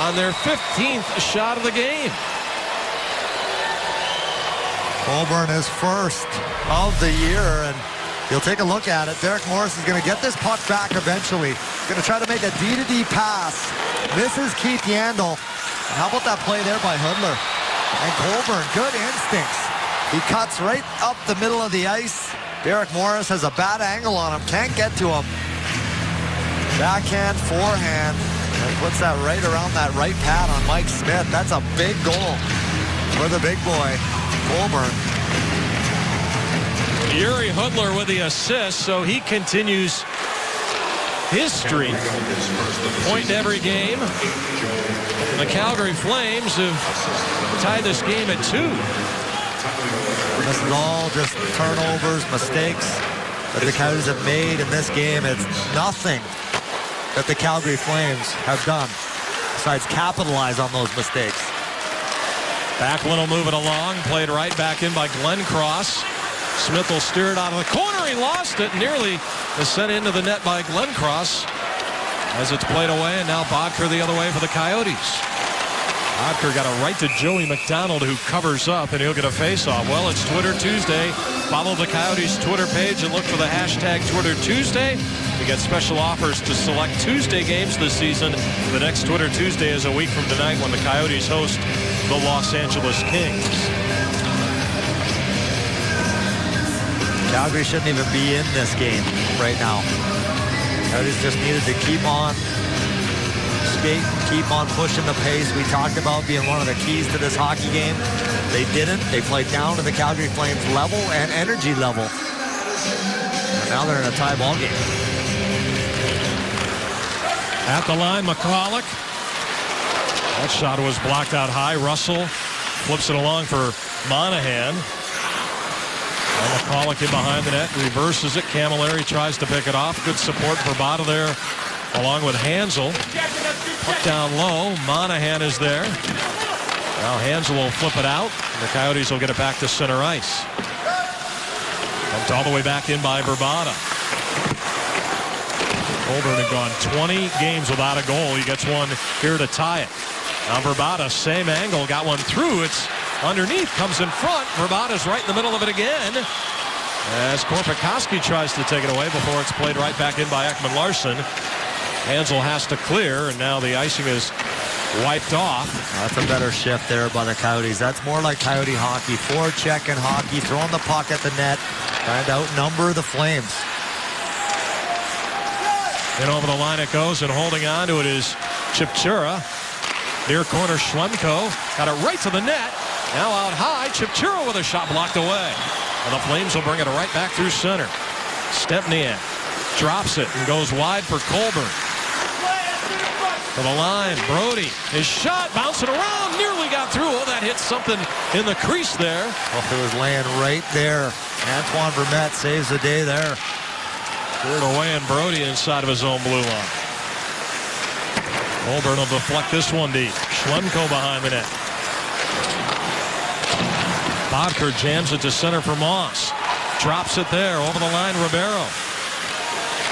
on their 15th shot of the game. Colburn is first of the year, and you'll take a look at it. Derek Morris is going to get this puck back eventually. Going to try to make a D-to-D pass. This is Keith Yandel. And how about that play there by Hudler? And Colburn, good instincts. He cuts right up the middle of the ice. Derek Morris has a bad angle on him. Can't get to him. Backhand, forehand. And puts that right around that right pad on Mike Smith. That's a big goal for the big boy, Colburn. Yuri Hudler with the assist, so he continues his streak. Point in every game. And the Calgary Flames have tied this game at 2. This is all just turnovers, mistakes that the Coyotes have made in this game. It's nothing that the Calgary Flames have done besides capitalize on those mistakes. Backlund will move it along. Played right back in by Glenn Cross. Smith will steer it out of the corner. He lost it. Nearly is sent into the net by Glenn Cross as it's played away. And now Bodker the other way for the Coyotes. Bodker got a right to Joey McDonald, who covers up, and he'll get a face-off. Well, it's Twitter Tuesday. Follow the Coyotes Twitter page and look for the hashtag Twitter Tuesday. You get special offers to select Tuesday games this season. The next Twitter Tuesday is a week from tonight when the Coyotes host the Los Angeles Kings. Calgary shouldn't even be in this game right now. Coyotes just needed to keep on skating, keep on pushing the pace. We talked about being one of the keys to this hockey game. They didn't. They played down to the Calgary Flames level and energy level. And now they're in a tie ball game. At the line, McCulloch. That shot was blocked out high. Russell flips it along for Monahan. And McCulloch in behind the net, reverses it. Camilleri tries to pick it off. Good support for Bada there, along with Hansel. Puck down low. Monahan is there. Now Hansel will flip it out. The Coyotes will get it back to center ice. Dumped all the way back in by Verbata. Colburn had gone 20 games without a goal. He gets one here to tie it. Now Verbata, same angle, got one through. It's underneath, comes in front. Verbata's right in the middle of it again, as Korpikoski tries to take it away before it's played right back in by Ekman Larsson. Hansel has to clear, and now the icing is wiped off. That's a better shift there by the Coyotes. That's more like Coyote hockey. Forechecking hockey, throwing the puck at the net, trying to outnumber the Flames. And over the line it goes, and holding on to it is Chipchura. Near corner, Schlemko got it right to the net. Now out high, Chipchura with a shot blocked away. And the Flames will bring it right back through center. Stepniak drops it and goes wide for Colburn. To the line, Brody. His shot bouncing around, nearly got through. Oh, that hit something in the crease there. Well, it was laying right there Antoine Vermette saves the day there. Cleared away, and Brody inside of his own blue line. Holborn will deflect this one deep. Schlemko behind the net. Bodker jams it to center for Moss. Drops it there over the line. Ribeiro.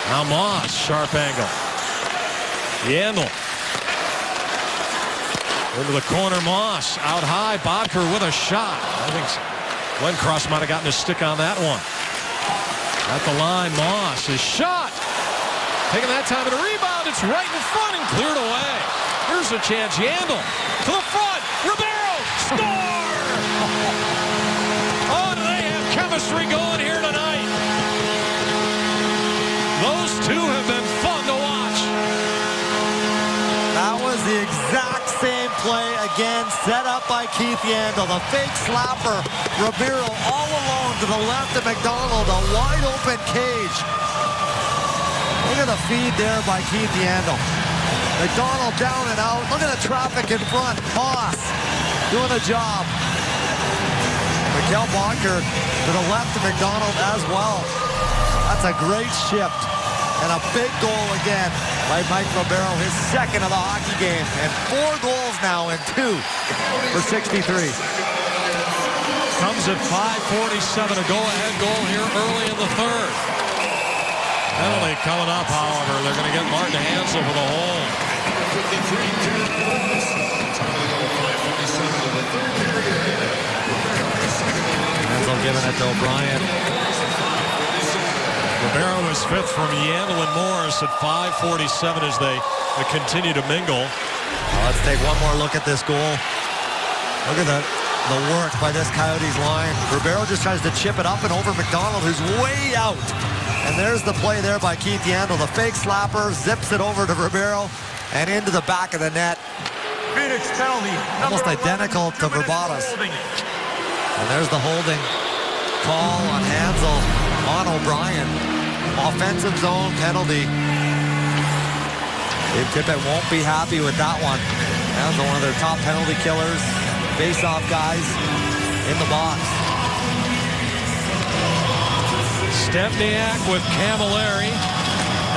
Now Moss, sharp angle. Yandel. Into the corner, Moss. Out high, Bodker with a shot. I think Glenncross might have gotten a stick on that one. At the line, Moss. His shot. Taking that time at a rebound. It's right in front and cleared away. Here's a chance. Yandel to the front. Ribeiro. Score! Oh, do they have chemistry going here tonight? Those two have been fun to watch. That was the exact same play again, set up by Keith Yandel. The fake slapper, Ribeiro all alone to the left of McDonald, a wide open cage. Look at the feed there by Keith Yandel. McDonald down and out. Look at the traffic in front. Moss doing a job. Mikhail Bodker to the left of McDonald as well. That's a great shift. And a big goal again by Mike Ribeiro, his second of the hockey game. And 4 goals now and 2 for 63. Comes at 5:47, a go-ahead goal here early in the third. Penalty coming up, however. They're going to get Martin Hansel for the hold. Hansel giving it to O'Brien. Ribeiro is 5th from Yandel and Morris at 5:47 as they continue to mingle. Well, let's take one more look at this goal. Look at the work by this Coyotes line. Ribeiro just tries to chip it up and over McDonald, who's way out. And there's the play there by Keith Yandel. The fake slapper zips it over to Ribeiro and into the back of the net. Phoenix penalty. Almost identical to Verbatas. And there's the holding call on Hansel on O'Brien. Offensive zone penalty. Dave Tippett won't be happy with that one. Hansel, one of their top penalty killers. Face-off guys in the box. Stempniak with Camilleri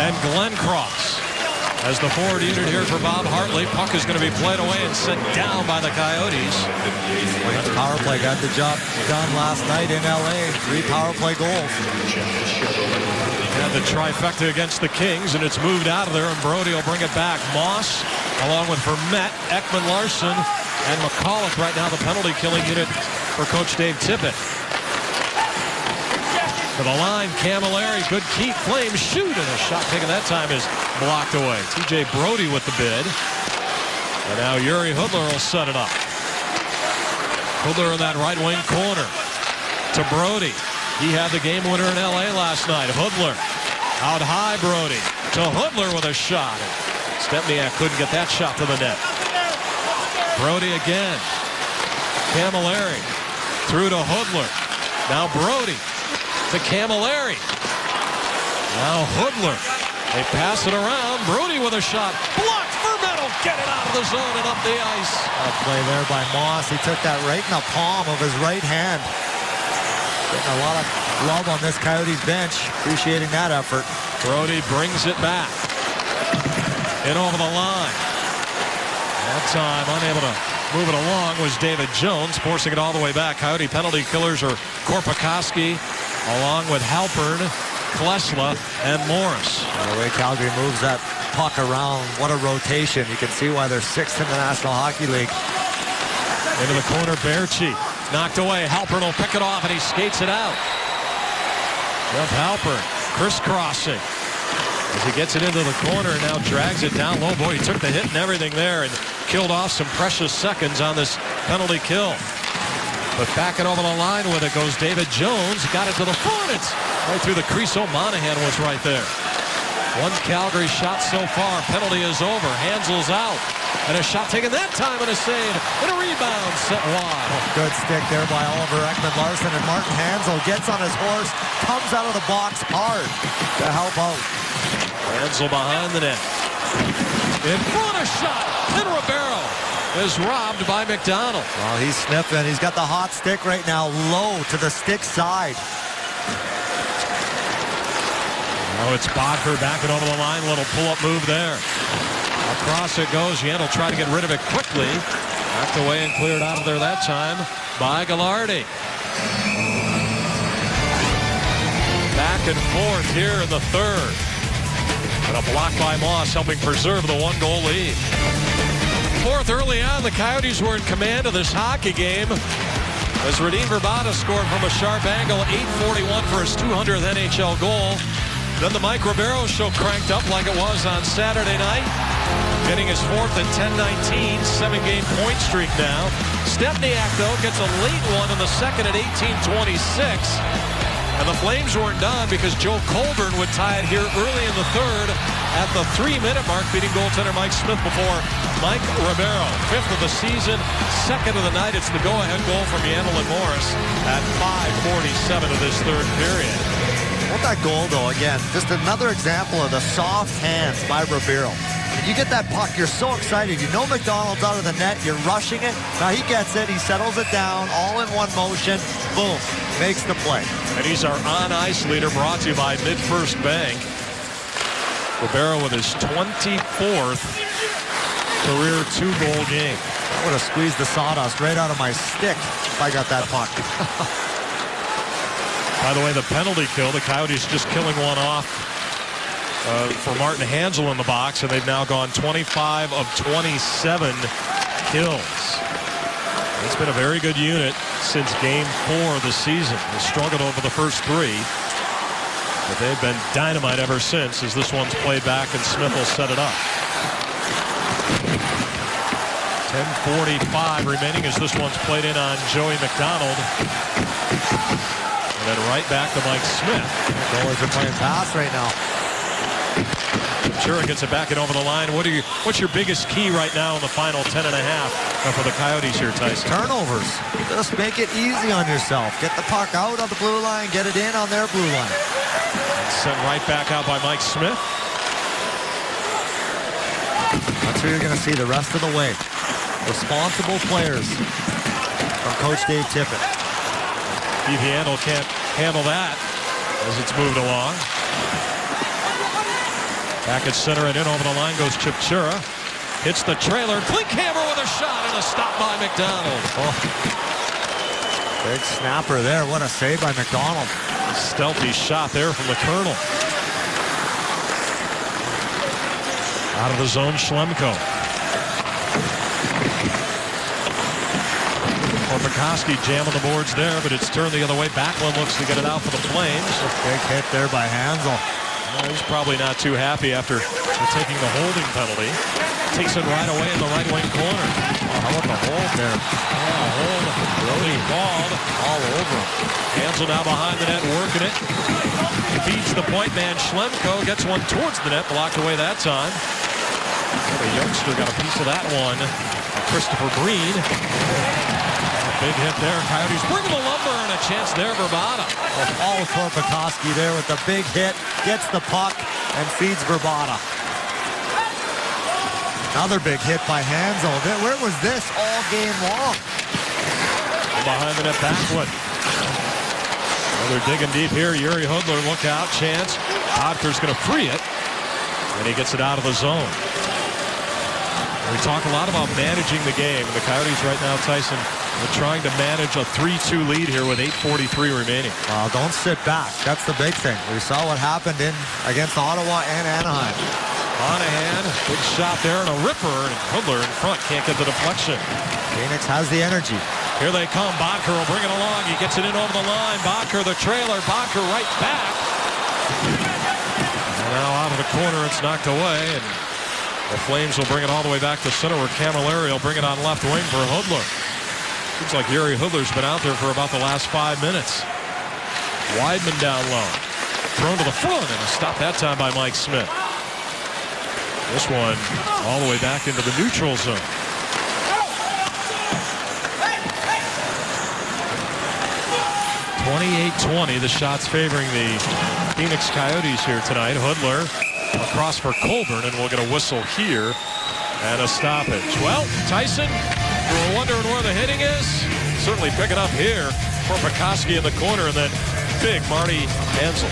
and Glenncross. As the forward unit here for Bob Hartley, puck is going to be played away and sent down by the Coyotes. Power play got the job done last night in LA. 3 power play goals. Had the trifecta against the Kings, and it's moved out of there, and Brody will bring it back. Moss, along with Vermette, Ekman Larsson, and McCulloch right now the penalty killing unit for Coach Dave Tippett. To the line, Camilleri, good keep, Flames shoot, and a shot taken that time is blocked away. TJ Brody with the bid. And now Yuri Hudler will set it up. Hudler in that right wing corner to Brody. He had the game winner in LA last night. Hudler out high, Brody to Hudler with a shot. Stempniak couldn't get that shot to the net. Brody again. Camilleri through to Hudler. Now Brody to Camilleri. Now Hudler. They pass it around. Brody with a shot. Blocked. Vermette will get it out of the zone and up the ice. A play there by Moss. He took that right in the palm of his right hand. Getting a lot of love on this Coyotes bench. Appreciating that effort. Brody brings it back. In over the line. That time unable to move it along was David Jones, forcing it all the way back. Coyote penalty killers are Korpikoski, along with Halpern, Klesla, and Morris. The way Calgary moves that puck around, what a rotation. You can see why they're 6th in the National Hockey League. Into the corner, Baertschi. Knocked away. Halpern will pick it off, and he skates it out. Jeff Halpern crisscrossing. As he gets it into the corner, now drags it down low. Boy, he took the hit and everything there and killed off some precious seconds on this penalty kill. But back it over the line with it goes David Jones. Got it to the front. It's right through the crease. Monahan was right there. One Calgary shot so far. Penalty is over. Hansel's out. And a shot taken that time and a save. And a rebound set wide. Good stick there by Oliver Ekman Larsson. And Martin Hansel gets on his horse. Comes out of the box hard to help out. Hansel behind the net. In front, a shot. And Ribeiro is robbed by McDonald. Well, he's sniffing. He's got the hot stick right now, low to the stick side. Now it's Bodker backing over the line. Little pull-up move there. Across it goes. Yandel will try to get rid of it quickly. Knocked away and cleared out of there that time by Gallardi. Back and forth here in the third. And a block by Moss helping preserve the 1-goal lead. Fourth, early on, the Coyotes were in command of this hockey game as Radim Vrbata scored from a sharp angle, 8:41 for his 200th NHL goal. Then the Mike Ribeiro show cranked up like it was on Saturday night, getting his fourth in 10-19, 7-game point streak now. Stepniak, though, gets a late one in the second at 18:26. And the Flames weren't done because Joe Colburn would tie it here early in the third at the 3-minute mark, beating goaltender Mike Smith before Mike Ribeiro. Fifth of the season, second of the night. It's the go-ahead goal from Yandel and Morris at 5:47 of this third period. Well, that goal, though, again, just another example of the soft hands by Ribeiro. When you get that puck, you're so excited. You know McDonald's out of the net. You're rushing it. Now he gets it. He settles it down all in one motion. Boom. Makes the play. And he's our on-ice leader, brought to you by MidFirst Bank. Ribeiro with his 24th career 2-goal game. I would have squeezed the sawdust right out of my stick if I got that puck. By the way, the penalty kill, the Coyotes just killing one off for Martin Hanzal in the box, and they've now gone 25 of 27 kills. It's been a very good unit since Game 4 of the season. They struggled over the first 3, but they've been dynamite ever since as this one's played back and Smith will set it up. 10:45 remaining as this one's played in on Joey McDonald. And then right back to Mike Smith. Goalies are playing fast right now. Ventura gets it back and over the line. What's your biggest key right now in the final 10.5 for the Coyotes here, Tyson? Turnovers. Just make it easy on yourself. Get the puck out on the blue line. Get it in on their blue line. And sent right back out by Mike Smith. That's who you're going to see the rest of the way. Responsible players from Coach Dave Tippett. Steve Yandel can't handle that as it's moved along. Back at center and in over the line goes Chipchura. Hits the trailer. Klinkhammer with a shot and a stop by McDonald. Oh. Big snapper there. What a save by McDonald. Stealthy shot there from the Colonel. Out of the zone, Schlemko. Korpikoski jamming the boards there, but it's turned the other way. Backlund looks to get it out for the Flames. Big hit there by Hanzal. Well, he's probably not too happy after taking the holding penalty. Takes it right away in the right wing corner. Oh, how about the hold there? Oh, hold. Brody called all over him. Hanzal now behind the net working it. Feeds the point man. Schlemko gets one towards the net, blocked away that time. The youngster got a piece of that one. Christopher Green. Big hit there. Coyotes bring the lumber and a chance there. Vrbata. All Korpikoski there with the big hit. Gets the puck and feeds Vrbata. Another big hit by Hanzal. Where was this all game long? Behind the net, Backlund. They're digging deep here. Yuri Hudler, look out, chance. Bodker's going to free it, and he gets it out of the zone. We talk a lot about managing the game. The Coyotes right now, Tyson, are trying to manage a 3-2 lead here with 8:43 remaining. Don't sit back. That's the big thing. We saw what happened against Ottawa and Anaheim. Monahan, big shot there and a ripper, and Hudler in front can't get the deflection. Phoenix has the energy. Here they come. Bodker will bring it along. He gets it in over the line. Bodker, the trailer. Bodker right back. And now out of the corner, it's knocked away, and the Flames will bring it all the way back to center where Camilleri will bring it on left wing for Hudler. Looks like Yuri Hudler's been out there for about the last 5 minutes. Weidman down low. Thrown to the front and a stop that time by Mike Smith. This one all the way back into the neutral zone. (28-20). The shots favoring the Phoenix Coyotes here tonight. Hudler across for Colburn, and we'll get a whistle here and a stoppage. Well, Tyson, you were wondering where the hitting is. Certainly pick it up here for Korpikoski in the corner, and then big Marty Hansel.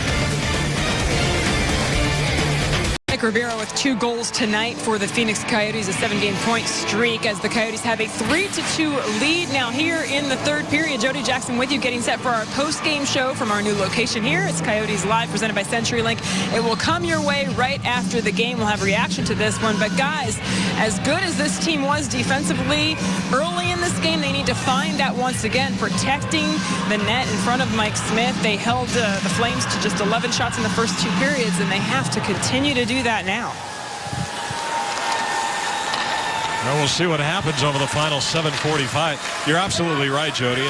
Mike Ribeiro with 2 goals tonight for the Phoenix Coyotes, a 7-game point streak as the Coyotes have a 3-2 lead now here in the third period. Jody Jackson with you, getting set for our post-game show from our new location here. It's Coyotes Live, presented by CenturyLink. It will come your way right after the game. We'll have a reaction to this one. But guys, as good as this team was defensively early in this game, they need to find that once again, protecting the net in front of Mike Smith. They held the Flames to just 11 shots in the first 2 periods, and they have to continue to do that now. Well, we'll see what happens over the final 7:45. You're absolutely right, Jody.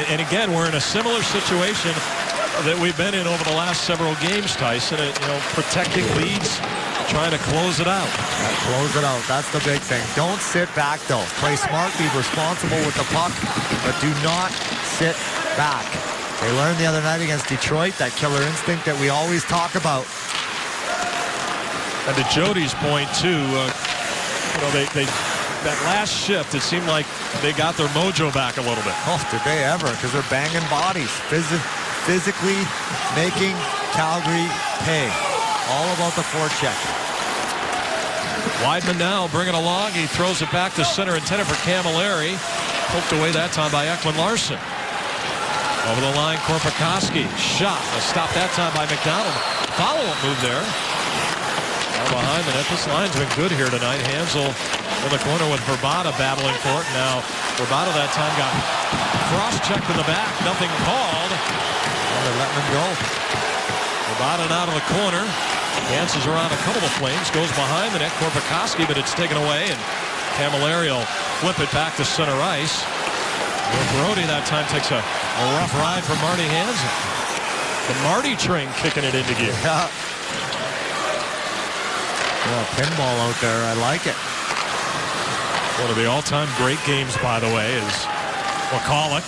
And again, we're in a similar situation that we've been in over the last several games, Tyson. Protecting leads, trying to close it out. Close it out. That's the big thing. Don't sit back, though. Play smart, be responsible with the puck, but do not sit back. They learned the other night against Detroit, that killer instinct that we always talk about. And to Jody's point, too, that last shift, it seemed like they got their mojo back a little bit. Oh, did they ever? Because they're banging bodies. Physically making Calgary pay. All about the forecheck. Weidman now bringing along. He throws it back to center, intended for Camilleri. Poked away that time by Ekman Larsson. Over the line, Korpikoski. Shot. Stopped that time by McDonald. Follow-up move there. Behind the net. This line's been good here tonight. Hansel in the corner with Verbata battling for it. Now Verbata that time got cross-checked in the back. Nothing called. They're letting him go. Verbata out of the corner. Dances around a couple of Flames. Goes behind the net. Korpikoski, but it's taken away. And Camilleri will flip it back to center ice. Brody that time takes a rough ride from Marty Hansel. The Marty train kicking it into gear. Yeah. Well, pinball out there. I like it. One of the all-time great games, by the way, is McCulloch.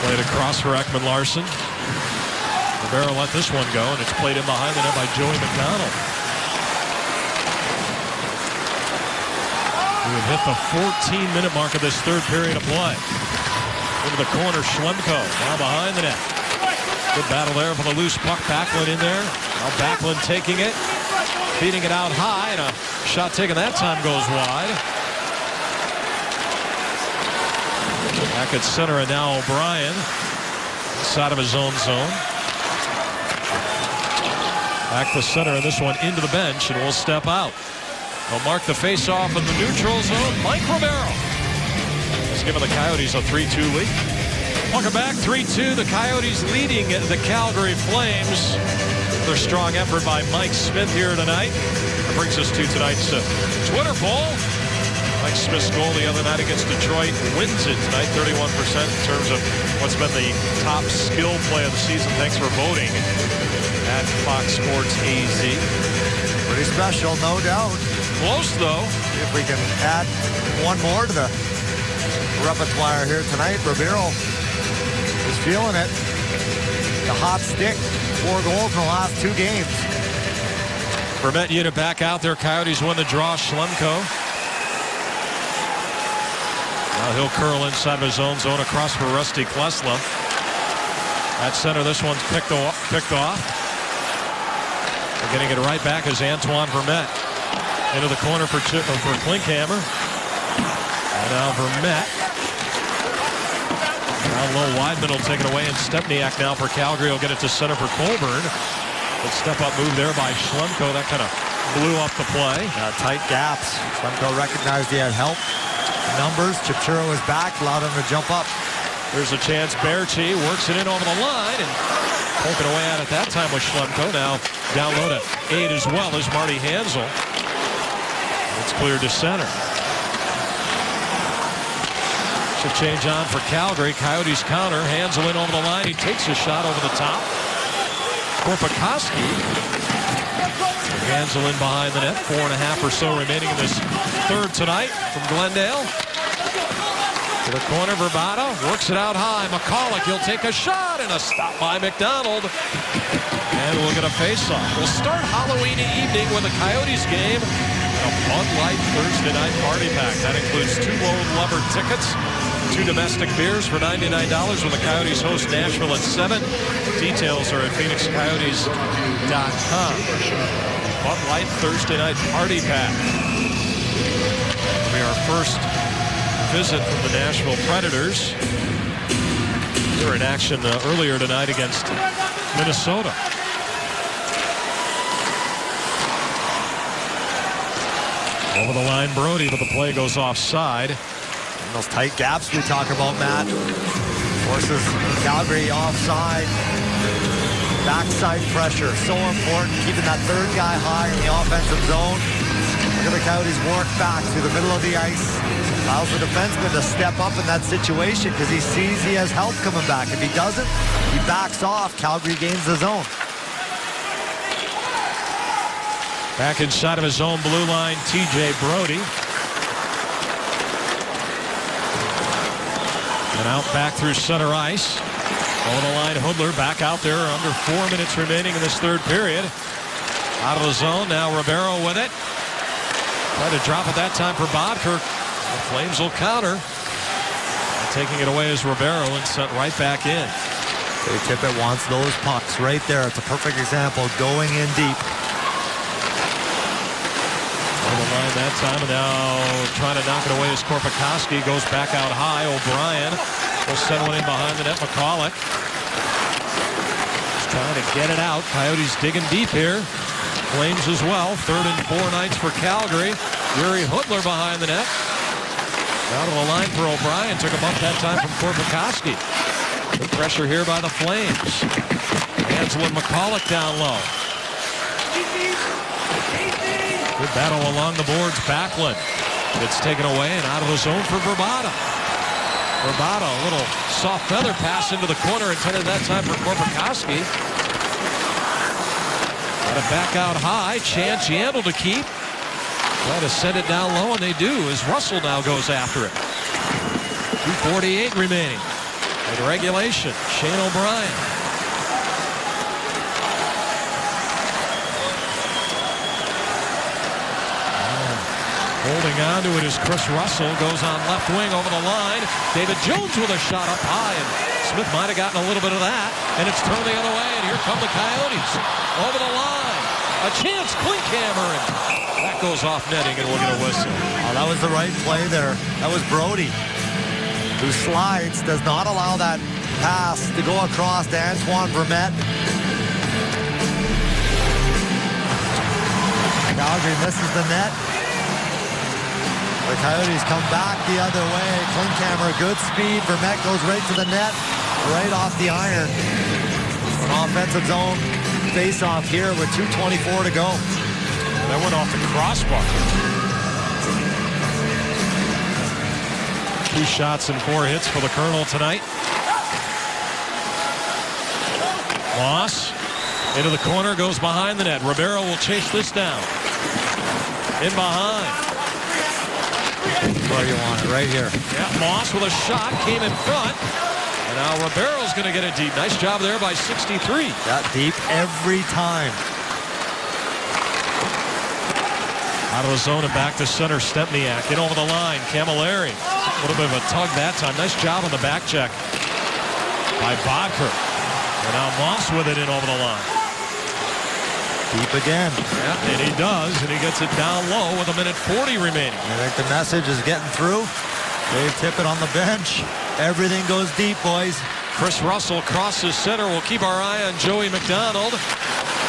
Played across for Ekman Larsson. Ribeiro let this one go, and it's played in behind the net by Joey McDonald. We have hit the 14-minute mark of this third period of play. Into the corner, Schlemko now behind the net. Good battle there for the loose puck. Backlund in there. Now Backlund taking it, beating it out high, and a shot taken that time goes wide. Back at center, and now O'Brien inside of his own zone. Back to center, and this one into the bench, and will step out. He'll mark the face-off in the neutral zone. Mike Ribeiro has given the Coyotes a 3-2 lead. Welcome back, 3-2. The Coyotes leading the Calgary Flames. Another strong effort by Mike Smith here tonight. That brings us to tonight's Twitter poll. Mike Smith's goal the other night against Detroit wins it tonight, 31% in terms of what's been the top skill play of the season. Thanks for voting at Fox Sports AZ. Pretty special, no doubt. Close, though. See if we can add one more to the repertoire here tonight. Ribeiro is feeling it. The hot stick. 4 goals in the last 2 games. Vermette unit back out there. Coyotes win the draw. Schlemko. Now he'll curl inside of his own zone across for Rusty Klesla. At center, this one's picked off. They're getting it right back is Antoine Vermette. Into the corner for Klinkhammer. And now Vermette. Now low, Weidman will take it away, and Stepniak now for Calgary will get it to center for Colburn. Good step-up move there by Schlemko. That kind of blew up the play. Tight gaps. Schlemko recognized he had help. Numbers. Chipchuro is back, allowed him to jump up. There's a chance. Berchi works it in over the line, and poking away at it that time with Schlemko. Now down low to aid as well as Marty Hansel. It's cleared to center. Should change on for Calgary. Coyotes counter. Hansel in over the line. He takes a shot over the top. Korpikoski. Hansel in behind the net. 4.5 or so remaining in this third tonight from Glendale. To the corner, Verbata works it out high. McCulloch, he'll take a shot, and a stop by McDonald. And we'll get a face-off. We'll start Halloween evening with a Coyotes game and a Bud Light Thursday night party pack. That includes 2 Lone Lover tickets, 2 domestic beers for $99 when the Coyotes host Nashville at 7. Details are at PhoenixCoyotes.com. Bud Light Thursday night party pack. It'll be our first visit from the Nashville Predators. They were in action earlier tonight against Minnesota. Over the line, Brody, but the play goes offside. And those tight gaps we talk about, Matt. Forces Calgary offside. Backside pressure, so important. Keeping that third guy high in the offensive zone. Look at the Coyotes work back through the middle of the ice. Allows the defenseman to step up in that situation because he sees he has help coming back. If he doesn't, he backs off. Calgary gains the zone. Back inside of his own blue line, TJ Brody. And out back through center ice. Over the line, Hudler back out there. Under 4 minutes remaining in this third period. Out of the zone, now Ribeiro with it. Tried to drop it that time for Bodkirk. The Flames will counter. And taking it away is Ribeiro and sent right back in. Dave Tippett wants those pucks right there. It's a perfect example, going in deep. On the line that time, and now trying to knock it away is Korpikoski. Goes back out high. O'Brien will send one in behind the net. McCulloch just trying to get it out. Coyotes digging deep here. Flames as well. 3rd and 4 nights for Calgary. Yuri Hudler behind the net. Down to the line for O'Brien. Took him up that time from Korpikoski. Good pressure here by the Flames. Hansel and McCulloch down low. Good battle along the boards. Backlund. It's taken away and out of the zone for Vrbata. Vrbata, a little soft feather pass into the corner intended that time for Korpikoski. Got to back out high. Chance Yandel to keep. Try to send it down low, and they do as Russell now goes after it. 2:48 remaining. In regulation, Shane O'Brien. Holding on to it is Chris Russell. Goes on left wing over the line. David Jones with a shot up high. And Smith might have gotten a little bit of that. And it's turned the other way. And here come the Coyotes. Over the line. A chance. Klinkhammer. And that goes off netting. And we'll get a whistle. Oh, that was the right play there. That was Brody, who slides, does not allow that pass to go across to Antoine Vermette. Calgary misses the net. The Coyotes come back the other way. Klinkhammer, good speed. Vermette goes right to the net, right off the iron. An offensive zone face-off here with 2:24 to go. That went off the crossbar. 2 shots and 4 hits for the Colonel tonight. Moss into the corner, goes behind the net. Ribeiro will chase this down. In behind. Where you want it, right here. Yeah, Moss with a shot, came in front. And now Ribeiro's going to get it deep. Nice job there by 63. Got deep every time. Out of the zone and back to center, Stempniak. In over the line, Camilleri. A little bit of a tug that time. Nice job on the back check by Bodkirk. And now Moss with it in over the line. Deep again. Yeah, and he does, and he gets it down low with 1:40 remaining. I think the message is getting through. Dave Tippett on the bench. Everything goes deep, boys. Chris Russell crosses center. We'll keep our eye on Joey McDonald.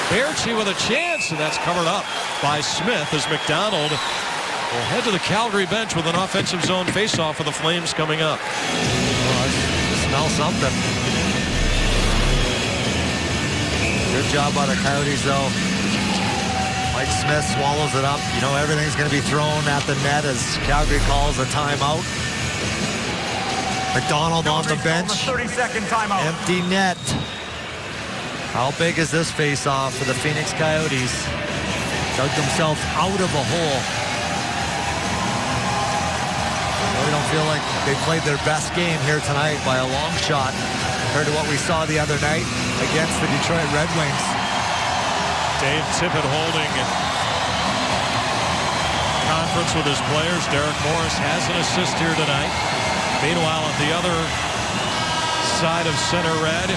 Baertschi with a chance, and that's covered up by Smith as McDonald will head to the Calgary bench with an offensive zone faceoff for the Flames coming up. Oh, I smell something. Good job by the Coyotes, though. Mike Smith swallows it up. You know, everything's going to be thrown at the net as Calgary calls a timeout. McDonald on the bench. 30-second timeout. Empty net. How big is this face-off for the Phoenix Coyotes? Dug themselves out of a hole. Really don't feel like they played their best game here tonight by a long shot compared to what we saw the other night against the Detroit Red Wings. Dave Tippett holding conference with his players. Derek Morris has an assist here tonight. Meanwhile, at the other side of center red,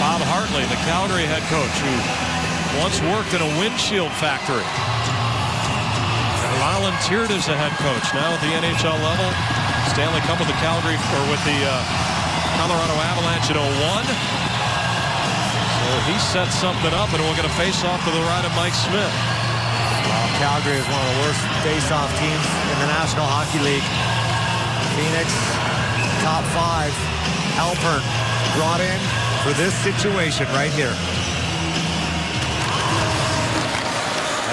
Bob Hartley, the Calgary head coach, who once worked in a windshield factory. Volunteered as a head coach, now at the NHL level. Stanley Cup with the Calgary, or with the Colorado Avalanche in 01. So he set something up, and we'll get a face-off to the right of Mike Smith. Calgary is one of the worst face-off teams in the National Hockey League. Phoenix, top 5. Alpern brought in for this situation right here.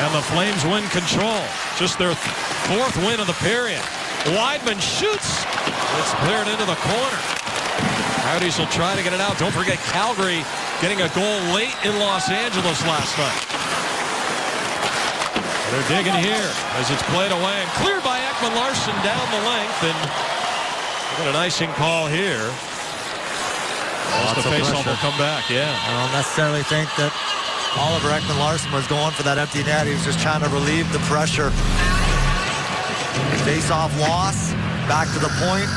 And the Flames win control. Just their 4th win of the period. Wideman shoots. It's cleared into the corner. Coyotes will try to get it out. Don't forget Calgary getting a goal late in Los Angeles last night. They're digging here as it's played away and cleared by Ekman-Larsson down the length. And got an icing call here. The faceoff will come back, yeah. I don't necessarily think that Oliver Ekman-Larsson was going for that empty net. He was just trying to relieve the pressure. Face-off loss, back to the point.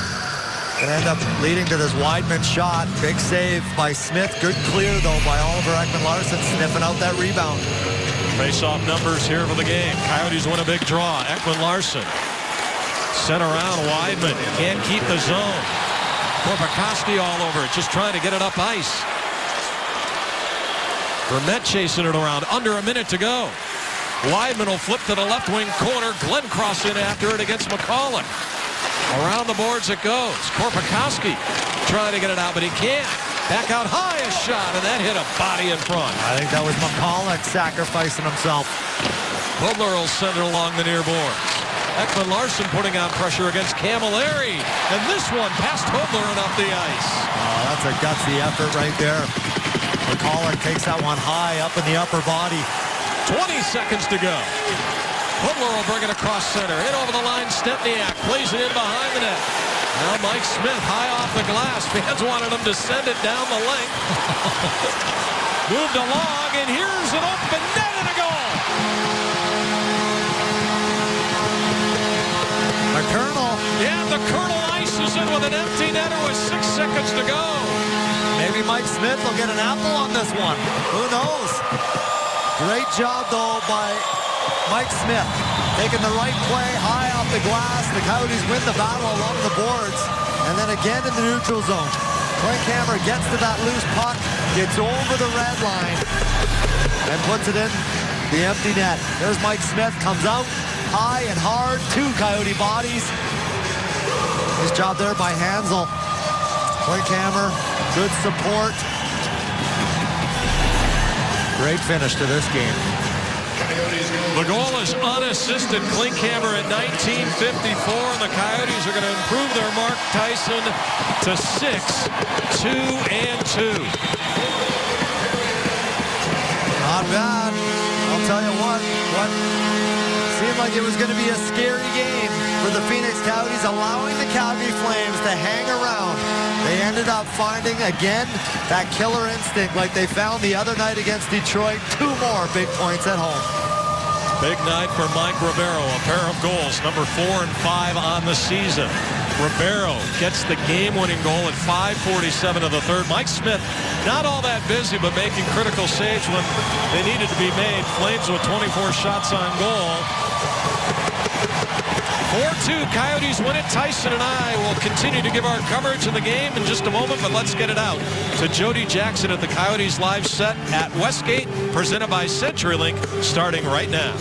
Gonna end up leading to this Wideman shot. Big save by Smith. Good clear, though, by Oliver Ekman-Larsson, sniffing out that rebound. Face-off numbers here for the game. Coyotes win a big draw. Ekman-Larsson sent around. Wideman can't keep the zone. Korpikoski all over it, just trying to get it up ice. Vermette chasing it around. Under a minute to go. Wideman will flip to the left wing corner. Glenncross in after it against McCulloch. Around the boards it goes. Korpikoski trying to get it out, but he can't. Back out high, a shot, and that hit a body in front. I think that was McCulloch sacrificing himself. Hudler will send it along the near boards. Ekman-Larsson putting on pressure against Camilleri. And this one past Hudler and up the ice. Oh, that's a gutsy effort right there. McCulloch takes that one high up in the upper body. 20 seconds to go. Hudler will bring it across center. In over the line, Stepniak plays it in behind the net. Now Mike Smith high off the glass. Fans wanted him to send it down the length. Moved along, and here's an open net and a goal. The Colonel. Yeah, the Colonel ices it with an empty netter with 6 seconds to go. Maybe Mike Smith will get an apple on this one. Who knows? Great job, though, by Mike Smith. Taking the right play, high off the glass. The Coyotes win the battle along the boards. And then again in the neutral zone. Klinkhammer gets to that loose puck, gets over the red line, and puts it in the empty net. There's Mike Smith, comes out high and hard. 2 Coyote bodies. Nice job there by Hansel. Klinkhammer, good support. Great finish to this game. The goal is unassisted. Klinkhammer at 19:54, and the Coyotes are going to improve their mark, Tyson, to 6-2-2. Not bad. I'll tell you what seemed like it was going to be a scary game for the Phoenix Coyotes, allowing the Calgary Flames to hang around. They ended up finding, again, that killer instinct like they found the other night against Detroit. 2 more big points at home. Big night for Mike Ribeiro, a pair of goals, number 4 and 5 on the season. Ribeiro gets the game-winning goal at 5:47 of the third. Mike Smith, not all that busy, but making critical saves when they needed to be made. Flames with 24 shots on goal. 4-2, Coyotes win it. Tyson and I will continue to give our coverage of the game in just a moment, but let's get it out to Jody Jackson at the Coyotes live set at Westgate, presented by CenturyLink, starting right now.